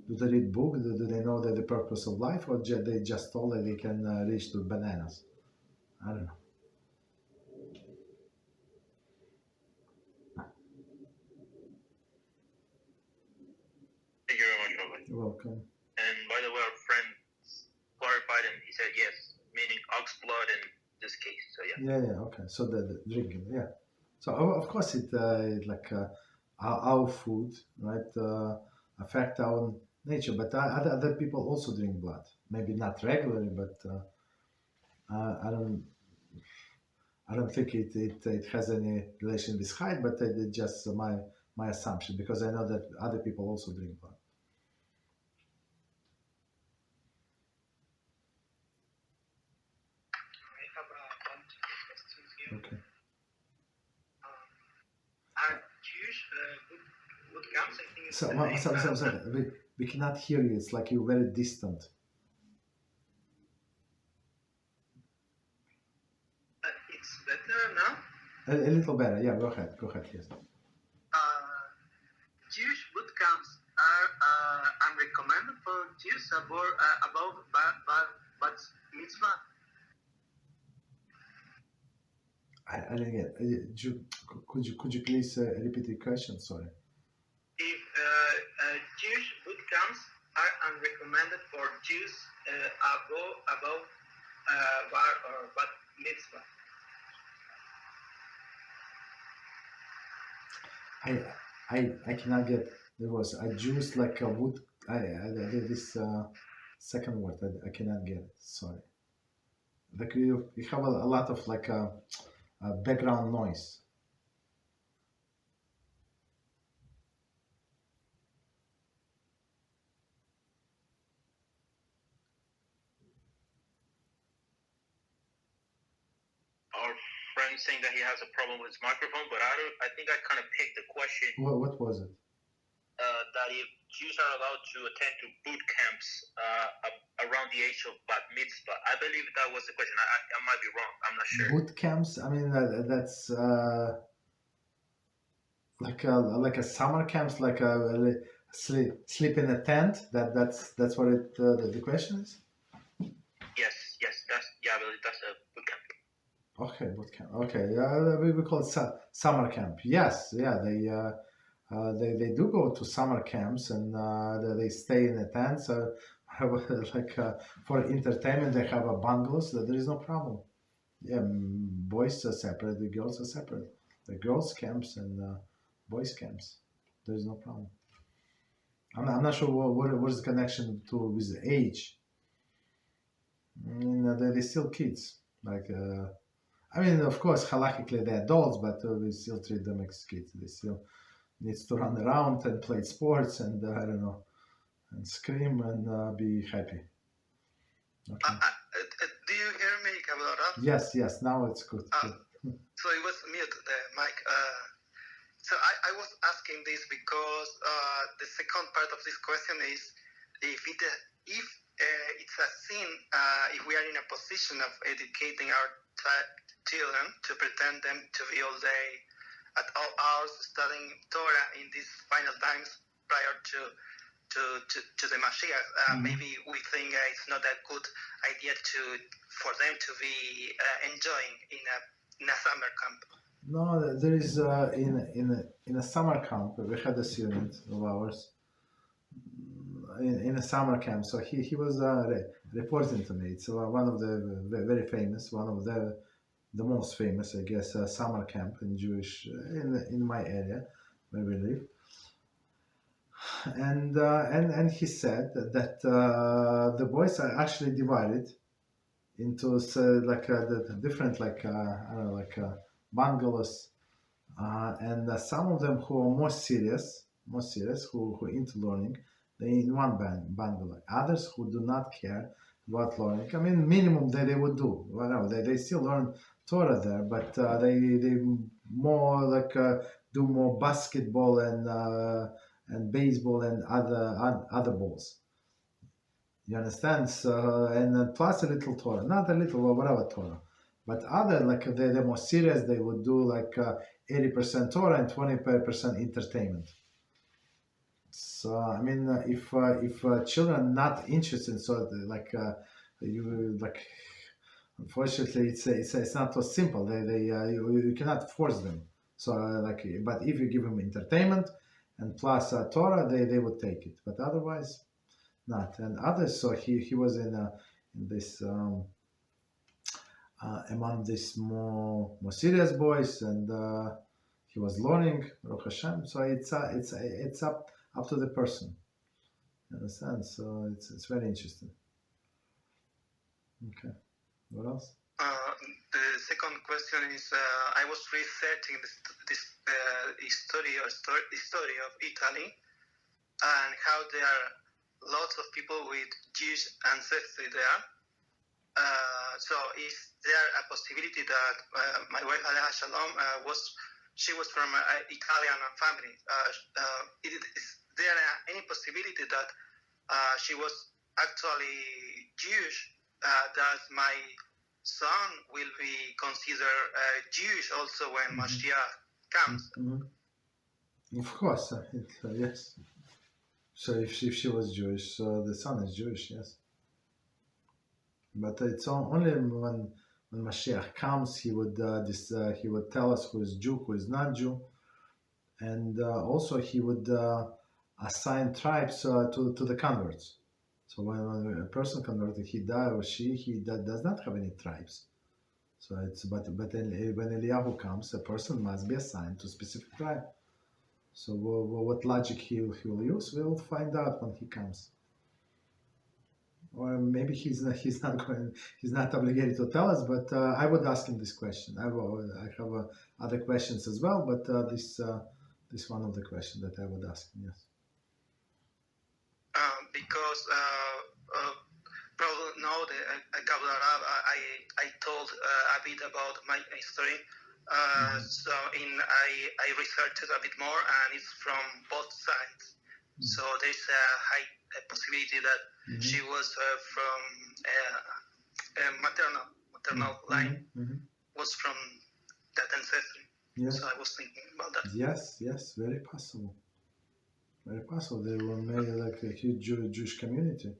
Do they read books? Do they know that the purpose of life, or they just told that they can reach to bananas? I don't know. Thank you very much, Rabbi. You're welcome. And by the way, our friend clarified and he said yes, meaning ox blood in this case. So yeah. Yeah. Okay. So the drinking, yeah. So of course it our food, right, affect our nature, but other people also drink blood. Maybe not regularly, but I don't think it has any relation with height, but it's just my assumption, because I know that other people also drink blood. I have a bunch of questions here. Okay. Are Jewish boot camps? I think it's Sorry. We cannot hear you. It's like you're very distant. It's better now. A little better. Yeah. Go ahead. Yes. Jewish boot camps are unrecommended for Jews above but mitzvah. I didn't get it. Could you please repeat the question? Sorry. If Jewish boot camps are unrecommended for Jews above bar or bat mitzvah. I cannot get. There was a Jews like a wood. This second word I cannot get. Sorry. Like you have a lot of background noise. Our friend saying that he has a problem with his microphone, but I think I kind of picked the question. What was it? That if Jews are allowed to attend to boot camps around the age of bat mitzvah. I believe that was the question. I might be wrong. I'm not sure. Boot camps? That's like a summer camps, like a sleep in a tent. That's what the question is. Yes. I believe that's a boot camp. Okay, boot camp. Okay, we call it summer camp. Yes, yeah, they do go to summer camps, and they stay in a tent. So for entertainment, they have a bungalows. So there is no problem. Yeah, boys are separate, the girls are separate. The girls camps and boys camps. There is no problem. I'm not sure what is the connection with age. They're still kids. Of course, halachically they're adults, but we still treat them as kids. They still need to run around and play sports and and scream and be happy. Okay. Do you hear me, HaRav? Yes. Now it's good. So it was mute the mic. So I was asking this because the second part of this question is if it's a sin if we are in a position of educating our children to pretend them to be all day at all hours studying Torah in these final times prior to the Mashiach. Maybe we think it's not a good idea for them to be enjoying in a summer camp. No, there is in a summer camp. We had a student of ours in a summer camp. So he was reporting to me. It's one of the very famous, one of the most famous, I guess, summer camp in Jewish in my area where we live. And he said that the boys are actually divided into the different bungalows, and some of them who are more serious, who into learning, they in one bungalow. Others who do not care about learning. Minimum that they would do. Well, they still learn Torah there, but they more do more basketball and baseball and other balls. You understand? So, and plus a little Torah, not a little or whatever Torah, but other they're more serious. They would do 80% Torah and 20% entertainment. So if children are not interested, so unfortunately it's not so simple. You cannot force them. So but if you give them entertainment and plus Torah, they would take it. But otherwise, not. And others. So he was in this among these more serious boys, and he was learning Baruch HaShem. So it's up to the person. You understand? So it's very interesting. Okay. What else? The second question is I was researching this history of Italy and how there are lots of people with Jewish ancestry there. So is there a possibility that my wife Shalom she was from an Italian family? Is there any possibility that she was actually Jewish? That my son will be considered Jewish also when Mashiach comes? Of course, yes. So if she was Jewish, so the son is Jewish, yes. But it's only when Mashiach comes, he would tell us who is Jew, who is not Jew, and also he would assign tribes to the converts. So when a person converted, he does not have any tribes. So but when Eliyahu comes, a person must be assigned to a specific tribe. So what logic he will use, we'll find out when he comes. Or maybe he's not obligated to tell us, but I would ask him this question. I have other questions as well, but this one of the questions that I would ask him. Yes. Because probably know the HaRav, I told a bit about my history. So I researched it a bit more, and it's from both sides. So there's a high possibility that she was from maternal line, was from that ancestry. Yes. So I was thinking about that. Yes, very possible. Very possible. They were made a huge Jewish community,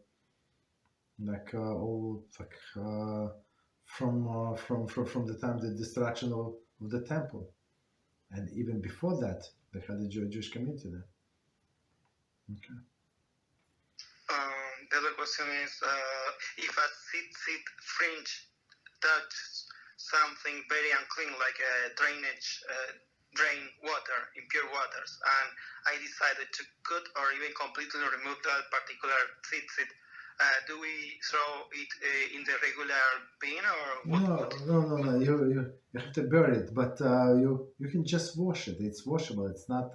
from the time the destruction of the temple, and even before that, they had a Jewish community there. Okay. The other question is if a Tzitzit fringe touches something very unclean, like a drainage. Drain water, impure waters, and I decided to cut or even completely remove that particular Tzitzit. Do we throw it in the regular bin or what? No. You have to bury it, but you can just wash it. It's washable. It's not.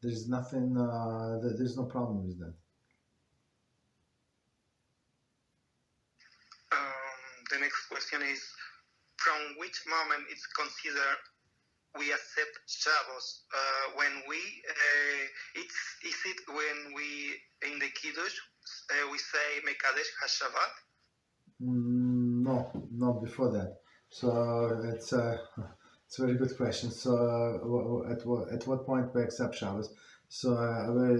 There's nothing. There's no problem with that. The next question is, from which moment it's considered we accept Shabbos? When we, is it when we, in the Kiddush, we say Mekadesh HaShabbat? No, before that. So it's a very good question. So at what point we accept Shabbos? So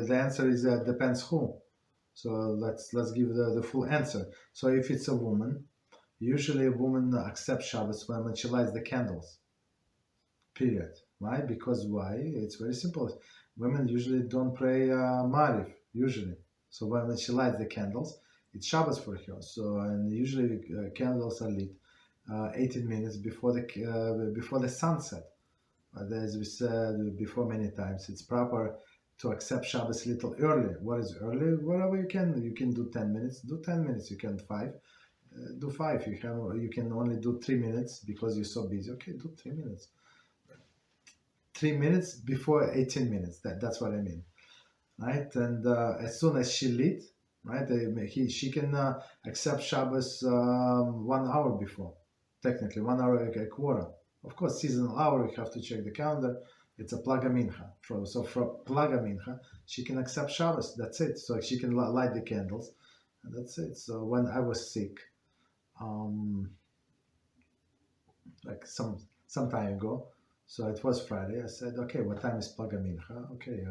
the answer is depends who. So let's give the full answer. So if it's a woman, usually a woman accepts Shabbos when she lights the candles. Period. Why? Because why? It's very simple. Women usually don't pray Mariv, usually. So when she lights the candles, it's Shabbos for her. So and usually candles are lit 18 minutes before the sunset. As we said before many times, it's proper to accept Shabbos a little early. What is early? Whatever you can. You can do 10 minutes. Do 10 minutes. You can 5. Do 5. You can only do 3 minutes because you're so busy. Okay, do 3 minutes. 3 minutes before 18 minutes. That's what I mean, right? And as soon as she lit, right, she can accept Shabbos 1 hour before. Technically, 1 hour a quarter. Of course, seasonal hour. You have to check the calendar. It's a plaga mincha. So for plaga mincha, she can accept Shabbos. That's it. So she can light the candles, and that's it. So when I was sick, like some time ago, so it was Friday. I said, okay, what time is plaga mincha? Okay,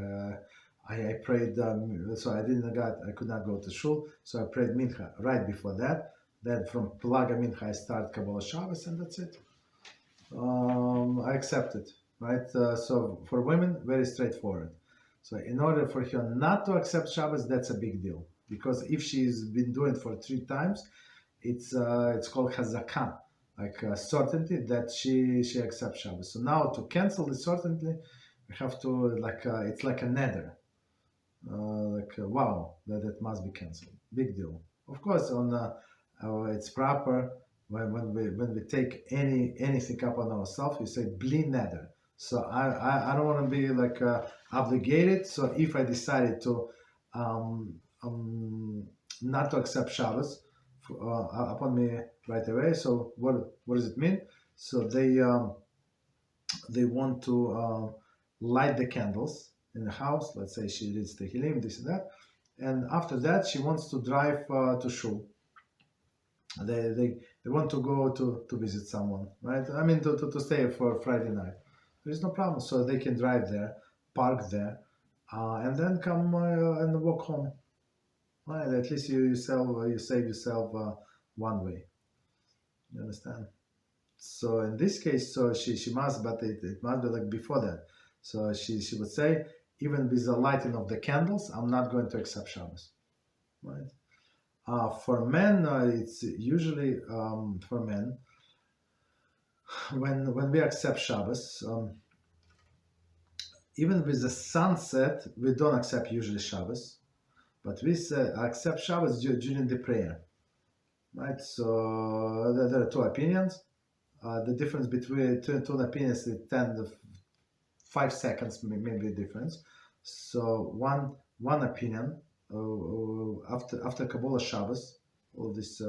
I prayed. So I could not go to shul. So I prayed mincha right before that. Then from plaga mincha I start Kabbalah Shabbos, and that's it. I accept it. Right, so for women, very straightforward. So in order for her not to accept Shabbos, that's a big deal, because if she's been doing it for 3 times, it's called hazakah, like certainty that she accepts Shabbos. So now to cancel the certainty, we have to it's like a nether, wow, that must be canceled. Big deal. Of course, it's proper when we take anything up on ourselves, we say bli nether. So I don't want to be obligated. So if I decided to not to accept Shabbos upon me right away, so what does it mean? So they want to light the candles in the house. Let's say she reads the Tehillim, this and that, and after that she wants to drive to shul. They want to go to visit someone, right? I mean to stay for Friday night. There's no problem. So they can drive there, park there, and then come and walk home. Right? At least you save yourself one way. You understand? So in this case, so she must, but it must be like before that. So she would say, even with the lighting of the candles, I'm not going to accept Shabbos. Right? For men, it's usually for men. When we accept Shabbos, even with the sunset, we don't accept usually Shabbos, but we accept Shabbos during the prayer, right? So there are 2 opinions. The difference between two opinions is 5 seconds, maybe difference. So one opinion after Kabbalah Shabbos, all this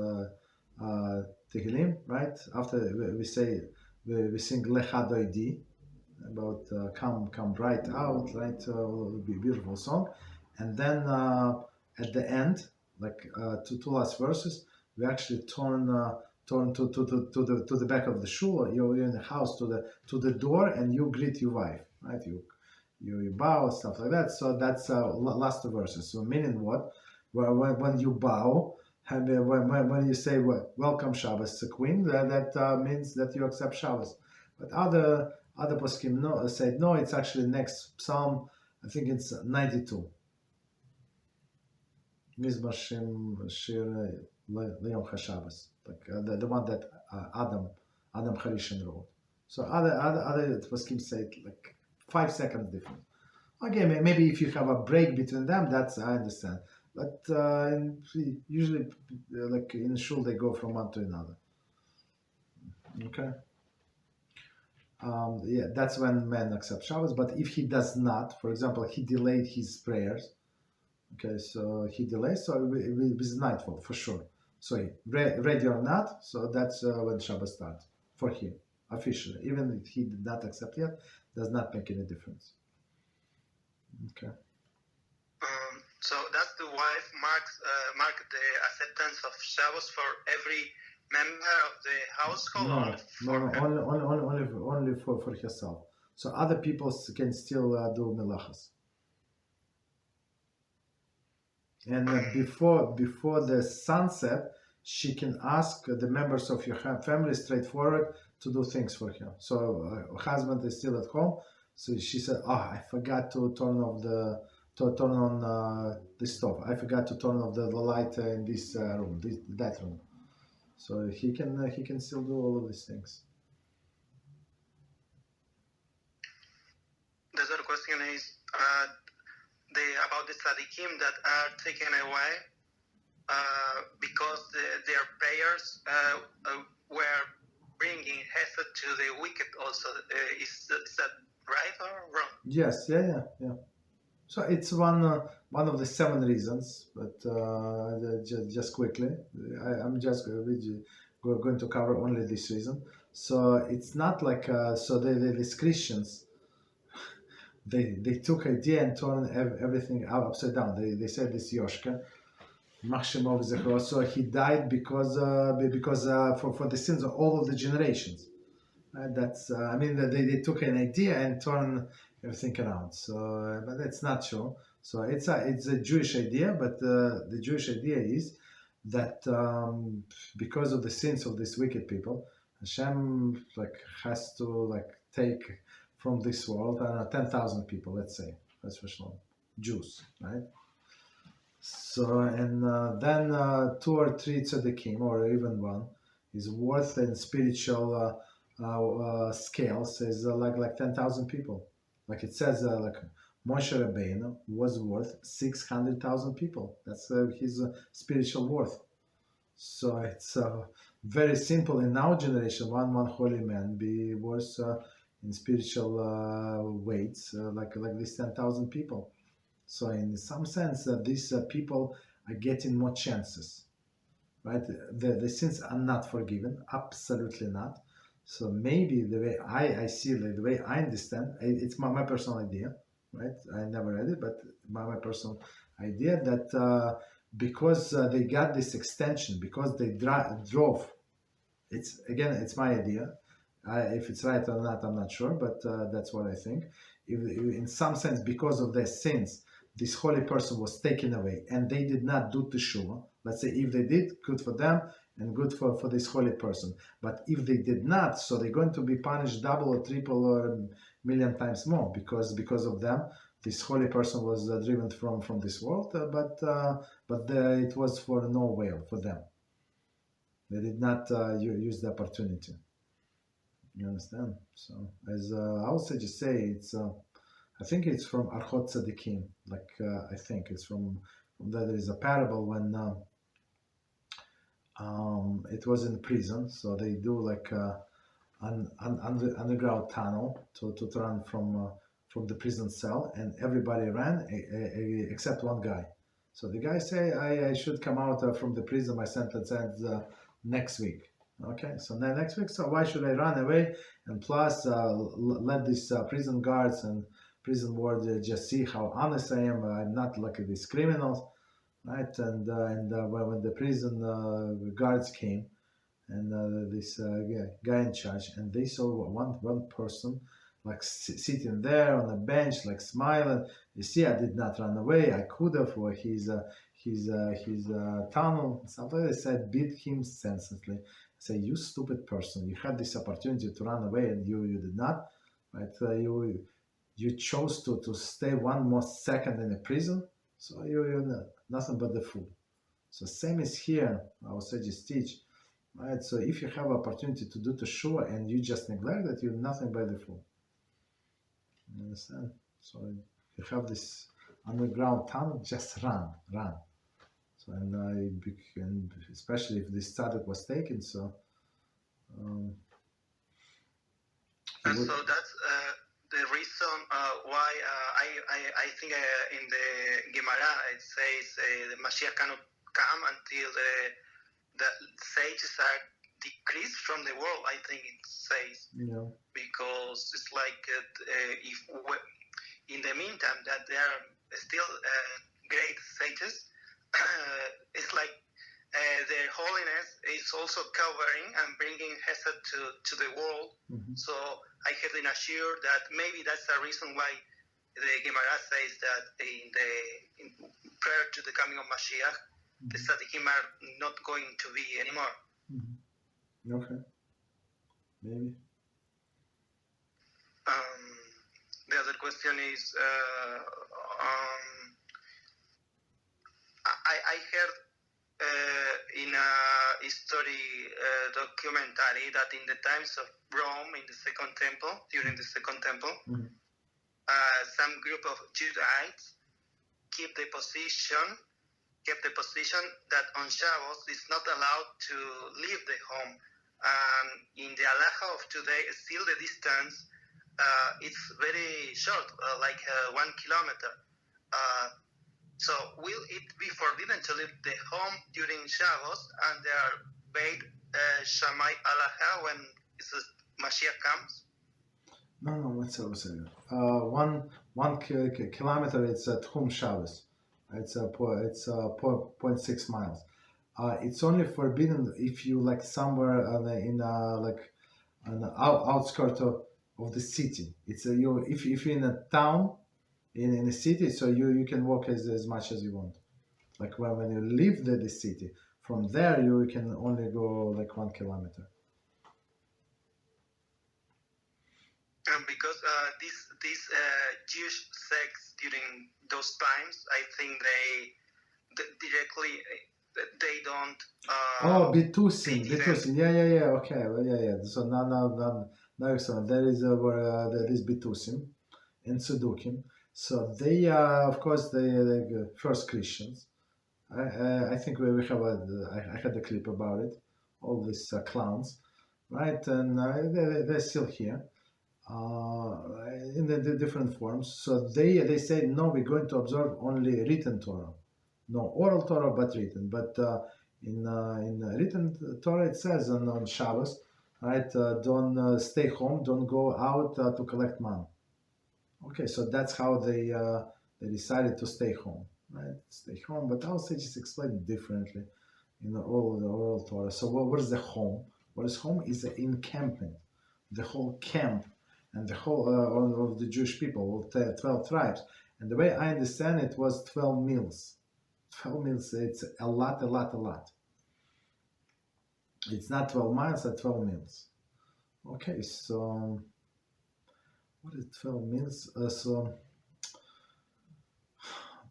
Tehillim, right? After we sing Lecha Doidi, about come bright out, right? Will be a beautiful song, and then at the end, like 2 last verses, we actually turn to the back of the shul. You're in the house to the door, and you greet your wife, right? You bow, stuff like that. So that's last 2 verses. So meaning what? When you bow, and when you say welcome Shabbos, queen, that means that you accept Shabbos. But other Poskim said no. It's actually next Psalm. I think it's 92. Mizmar Shiur Yom HaShabbos, like the one that Adam Harishan wrote. So other Poskim said like 5 seconds difference. Okay, maybe if you have a break between them, that's I understand. But usually, like in shul, they go from one to another. Okay. Yeah, that's when men accept Shabbos. But if he does not, for example, he delayed his prayers. Okay, so he delays, so it will be nightfall for sure. So ready or not, so that's when Shabbos starts for him officially. Even if he did not accept yet, does not make any difference. Okay. So does the wife mark the acceptance of Shabbos for every member of the household? Only for herself. So other people can still do melachas. And before the sunset, she can ask the members of your family straightforward to do things for her. So her husband is still at home. So she said, I forgot to turn on the stove. I forgot to turn off the light in this room, that room. So he can still do all of these things. The other question is about the tzaddikim that are taken away because their prayers were bringing hesed to the wicked also. Is that right or wrong? Yes, yeah. So it's one of the 7 reasons, but just quickly, I'm just going to cover only this reason. So it's not like so these Christians, they took idea and turned everything upside down. They said this Yoshka, so he died because for the sins of all of the generations. That's they took an idea and turned everything around. So, but that's not true. So it's a Jewish idea, but the Jewish idea is that because of the sins of these wicked people, Hashem has to take from this world 10,000 people, let's say, that's for sure, Jews, right? So and then 2 or 3 tzaddikim, or even one, is worth in spiritual scales is like 10,000 people. Like it says, Moshe Rabbeinu was worth 600,000 people. That's his spiritual worth. So it's very simple in our generation. One holy man be worth in spiritual weights like these 10,000 people. So in some sense, these people are getting more chances, right? The sins are not forgiven, absolutely not. So maybe the way I see it, the way I understand, it's my personal idea, right? I never read it, but my personal idea that because they got this extension, because they drove, it's my idea. If it's right or not, I'm not sure, but that's what I think. If, in some sense, because of their sins, this holy person was taken away, and they did not do teshuvah. Let's say if they did, good for them, and good for this holy person. But if they did not, so they're going to be punished double or triple or million times more because of them. This holy person was driven from this world, but it was for no avail for them. They did not use the opportunity. You understand? So as I would say, just say it's. I think it's from Archot Tzaddikim. I think it's from that. There is a parable when it was in prison, so they do an underground tunnel to run from the prison cell, and everybody ran except one guy. So the guy say, I should come out from the prison. My sentence ends next week. Okay, so then next week, so why should I run away? And plus, let these prison guards and prison ward just see how honest I am. I'm not like these criminals, right? And when the prison guards came, and this guy in charge, and they saw one person sitting there on a bench, smiling. You see, I did not run away. I could have, or his tunnel. Somebody said, beat him senselessly. Say, you stupid person! You had this opportunity to run away, and you did not. Right? You chose to stay one more second in a prison. So you're nothing but the fool. So same is here. I would say just teach. Right? So if you have opportunity to do teshuvah and you just neglect it, you're nothing but the fool. You understand? So you have this underground tunnel, just run. So and especially if this tzaddik was taken, so and so that's the reason why I think in the Gemara it says the Mashiach cannot come until the sages are decreased from the world. I think it says because it's like if in the meantime that there are still great sages, it's like their holiness is also covering and bringing Hesed to the world. So I heard in a Shiur that maybe that's the reason why the Gemara says that in prior to the coming of Mashiach, the tzaddikim are not going to be anymore. Okay, maybe. The other question is, I heard in a history documentary that in the times of Rome, in the Second Temple, during the Second Temple, some group of Judahites kept the position that on Shabbos is not allowed to leave the home. In the Halachah of today, still the distance it's very short, like 1 kilometer. So will it be forbidden to leave the home during Shabbos and they are paid Shamai Halachah when Mashiach comes? No, what's I saying? 1 kilometer. It's at Hum Shabbos. It's 0.6 miles. It's only forbidden if you like somewhere in like an outskirt of the city. It's if you're in a town, in a city, so you can walk as much as you want. Like when you leave the city, from there you can only go like 1 kilometer. Because these Jewish sects during those times, I think they directly they don't. Bitusim. Yeah. Okay. Well, yeah. So now excellent. There is there is Bitusim and tzaddikim. So they of course they first Christians. I think we have I had a clip about it. All these clowns, right? And they're still here. In the different forms. So they say no, we're going to observe only written Torah, no oral Torah but written. But in written Torah it says on Shabbos, right? Don't stay home, don't go out to collect manna. Okay, so that's how they decided to stay home, right? Stay home. But our sages explain it differently in the oral Torah. So what is the home? What is home is the encampment, the whole camp. And the whole of the Jewish people, 12 tribes. And the way I understand it was 12 meals. 12 meals, it's a lot. It's not 12 miles, it's 12 meals. Okay, so what is 12 meals? So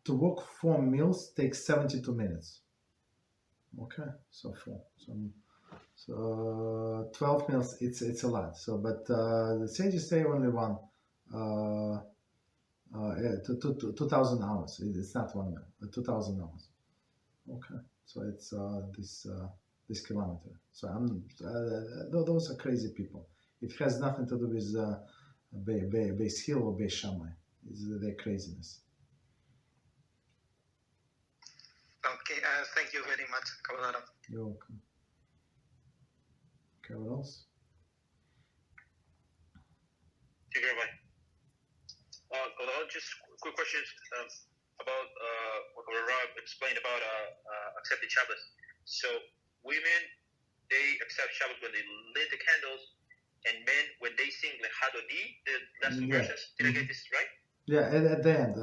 to walk 4 meals takes 72 minutes. Okay, so 4. So 12 meals, it's a lot. So, but the sages say only 2,000 hours. It's not 1 meal, but 2,000 hours. Okay, so it's this kilometer. So those are crazy people. It has nothing to do with Beis Hill or Beis Shammai. It's their craziness. Okay, thank you very much, Kavalara. You're welcome. Okay, what else? Thank you, Rabbi. Just quick questions about what HaRav explained about accepting Shabbos. So women, they accept Shabbos when they lit the candles, and men when they sing the Hadodi, the last two verses. Did I get this right? Yeah, at the end,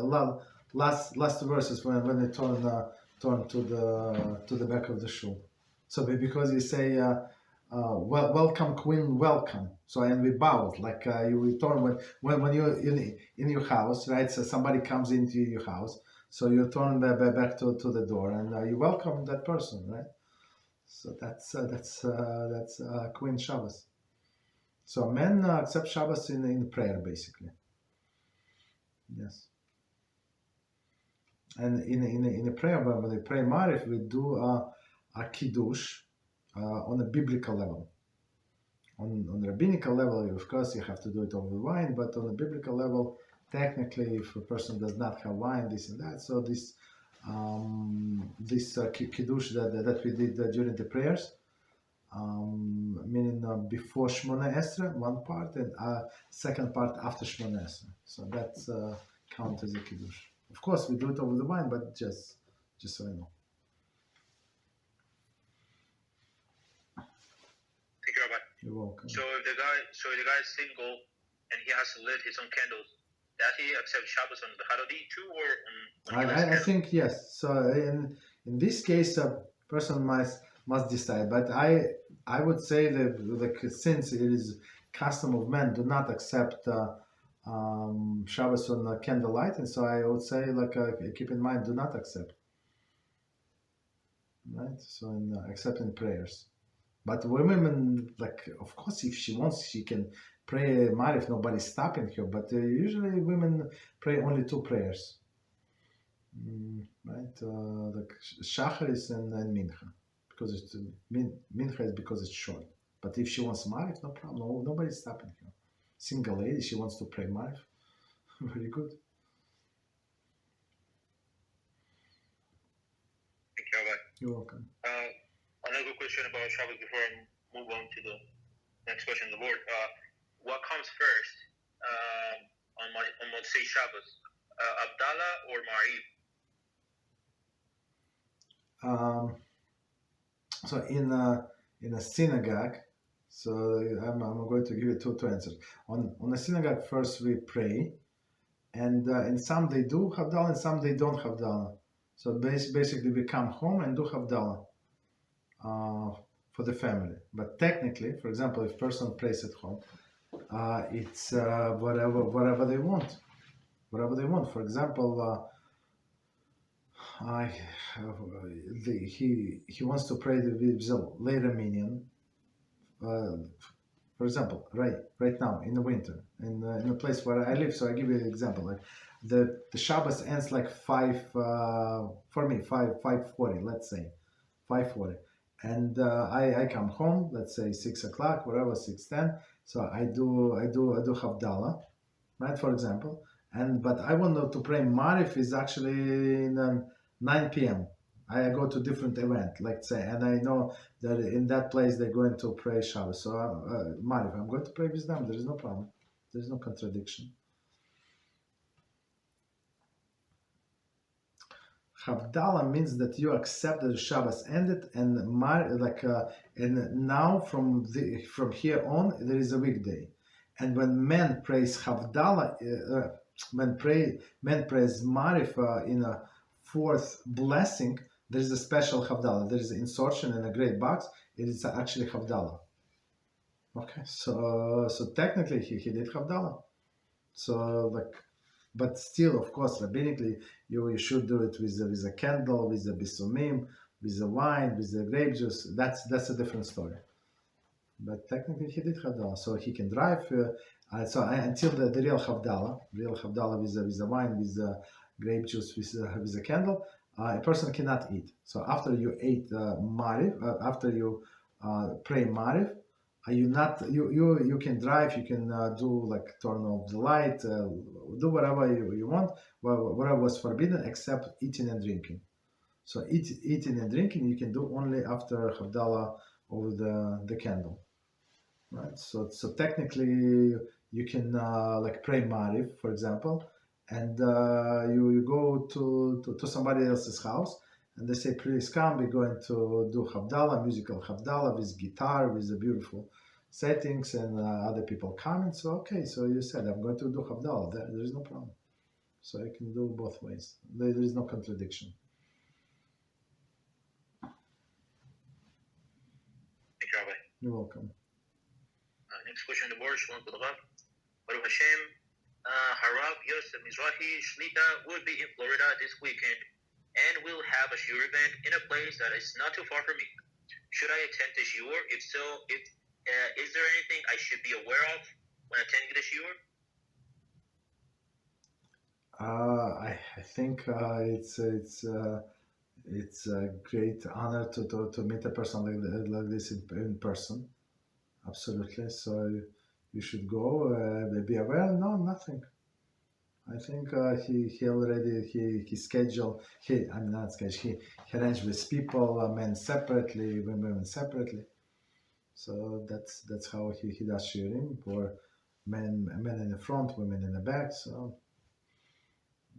last verses when they turn to the back of the shoe. So because you say. Welcome, Queen, welcome. So and we bow like you return when you're in your house, right? So somebody comes into your house, so you turn back to the door and you welcome that person, right? So that's Queen Shabbos. So men accept Shabbos in prayer, basically. Yes. And in a prayer, when we pray Marif, we do a kiddush on a biblical level. On the rabbinical level, of course, you have to do it over wine, but on a biblical level, technically, if a person does not have wine, this and that, so this kiddush that we did during the prayers, meaning before Shmona Esrei, one part, and second part after Shmona Esrei. So that's count as a kiddush. Of course, we do it over the wine, but just so you know. Thank you, Rabbi. You're welcome. So if the guy is single and he has to lit his own candles, does he accept Shabbos on the Harodi too, or on I think yes. So in this case, a person must decide. But I would say that since it is custom of men, do not accept Shabbos on candlelight, and so I would say keep in mind, do not accept. Right. So except in prayers. But women, of course, if she wants, she can pray Marif, nobody's stopping her. But usually women pray only 2 prayers. Right? Shacharis and Mincha. Because it's Mincha is because it's short. But if she wants Marif, no problem. No, nobody's stopping her. Single lady, she wants to pray Marif. Very good. Thank you, Rabbi. You're welcome. Another question about Shabbos before I move on to the next question on the board. What comes first on Motzei Shabbos, Abdallah or Ma'ariv? So in a synagogue, so I'm going to give you two answers. On a synagogue, first we pray, and in some they do Havdalah, and some they don't Havdalah. So basically we come home and do Havdalah for the family. But technically, for example, if person prays at home, it's whatever they want. Whatever they want. For example, he wants to pray the later minion. For example, right now in the winter, in a place where I live. So I give you an example. Like the Shabbos ends like 5:40. Let's say 5:40. And I come home, let's say 6 o'clock, whatever, 6:10. So I do Havdalah, right? For example, but I want to pray Marif is actually in 9 p.m. I go to different event, let's say, and I know that in that place they're going to pray Shabbos. So Marif, I'm going to pray with them. There is no problem. There is no contradiction. Havdalah means that you accept that the Shabbos ended, and now from here on there is a weekday, and when men praise Havdalah, men praise Marif in a 4th blessing, there is a special Havdalah. There is an insertion in a great box. It is actually Havdalah. Okay, so technically he did Havdalah. So but still, of course, rabbinically, you should do it with a candle, with a bisumim, with the wine, with the grape juice. That's a different story. But technically, he did Havdalah, so he can drive. Until the real Havdalah with the wine, with the grape juice, with the candle, a person cannot eat. So after you ate Marif, after you pray Marif, you can drive, you can do turn off the light, do whatever you want, whatever was forbidden except eating and drinking. So eating and drinking you can do only after Havdalah over the candle, right? So technically you can pray Marif, for example, and you go to somebody else's house, and they say, please come, we're going to do Havdalah, musical Havdalah with guitar, with the beautiful settings, and other people come, and so okay, so you said, I'm going to do Havdalah, there is no problem. So you can do both ways. There is no contradiction. Thank you, Rabbi. You're welcome. Next question on the board, Shalom to the Rav. Baruch HaShem, HaRav Yosef Mizrachi Shlita will be in Florida this weekend and will have a Shiur event in a place that is not too far from me. Should I attend the Shiur? If so, is there anything I should be aware of when attending the Shiur? I think it's a great honor to meet a person like this in person. Absolutely. So you should go. Be aware. No, nothing. I think he already he scheduled. Not scheduled. He arranged with people, men separately, women separately. So that's how he does shiurim for men in the front, women in the back. So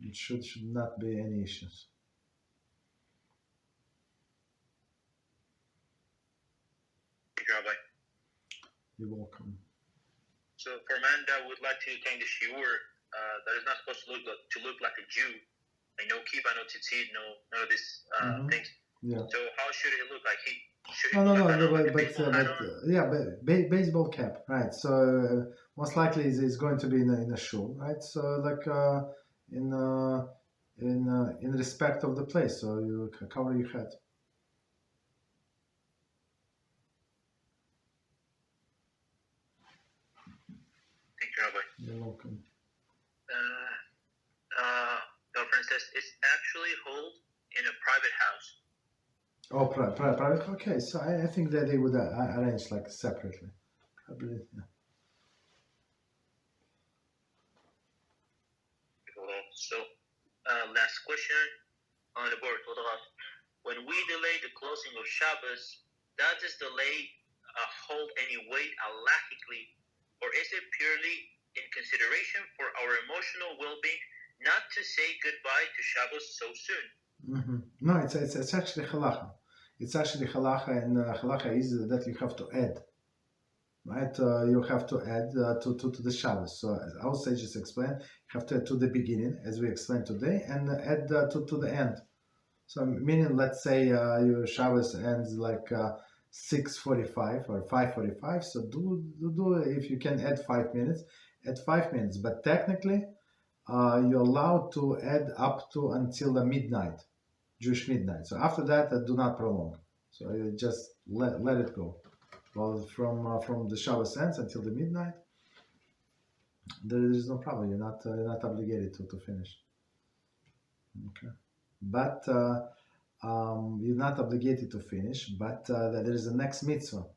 it should not be any issues. Thank you, Rabbi. You're welcome. So for a man that would like to attend the Shiur, that is not supposed to look like a Jew, like no kippah, no tzitzit, none of these things. Yeah. So how should it look like? But baseball cap, right? So most likely is going to be in a shoe, right? So like in respect of the place, so you cover your head. Thank you, Rabbi. You're welcome. Our friend says it's actually held in a private house. Oh, private. Okay, so I think that they would arrange like separately. I believe, yeah. So, last question on the board. When we delay the closing of Shabbos, does this delay hold any weight halachically, or is it purely in consideration for our emotional well-being, not to say goodbye to Shabbos so soon? Mm-hmm. No, it's actually Halachah. It's actually Halachah, and Halachah is that you have to add, right? You have to add to the Shabbos. So as our sages explain, you have to add to the beginning, as we explained today, and add to the end. So meaning, let's say your Shabbos ends like 6:45 or 5:45. So do if you can add 5 minutes, add 5 minutes. But technically, you're allowed to add up to until the midnight, Jewish midnight. So after that, do not prolong. So you just let it go. Well, from the Shabbos ends until the midnight, there is no problem. You're not obligated to finish. Okay, but you're not obligated to finish. But there is a next mitzvah.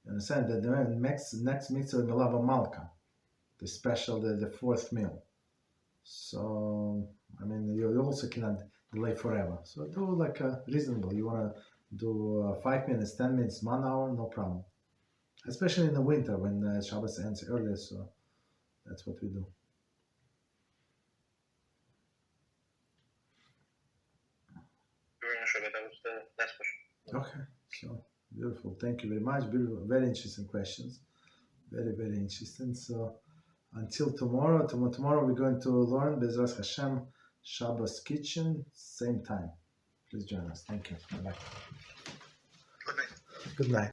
You understand that the next mitzvah is melachah malka, the special, the fourth meal. So I mean, you also cannot delay forever. So do like reasonable. You want to do 5 minutes, 10 minutes, 1 hour, no problem. Especially in the winter when Shabbos ends earlier. So that's what we do. Very much, Rabbi. That was the last question. Okay, so beautiful. Thank you very much. Beautiful, very interesting questions. Very, very interesting. So until tomorrow, we're going to learn BeEzrat HaShem Shabbos kitchen, same time. Please join us. Thank you. Bye-bye. Good night. Good night.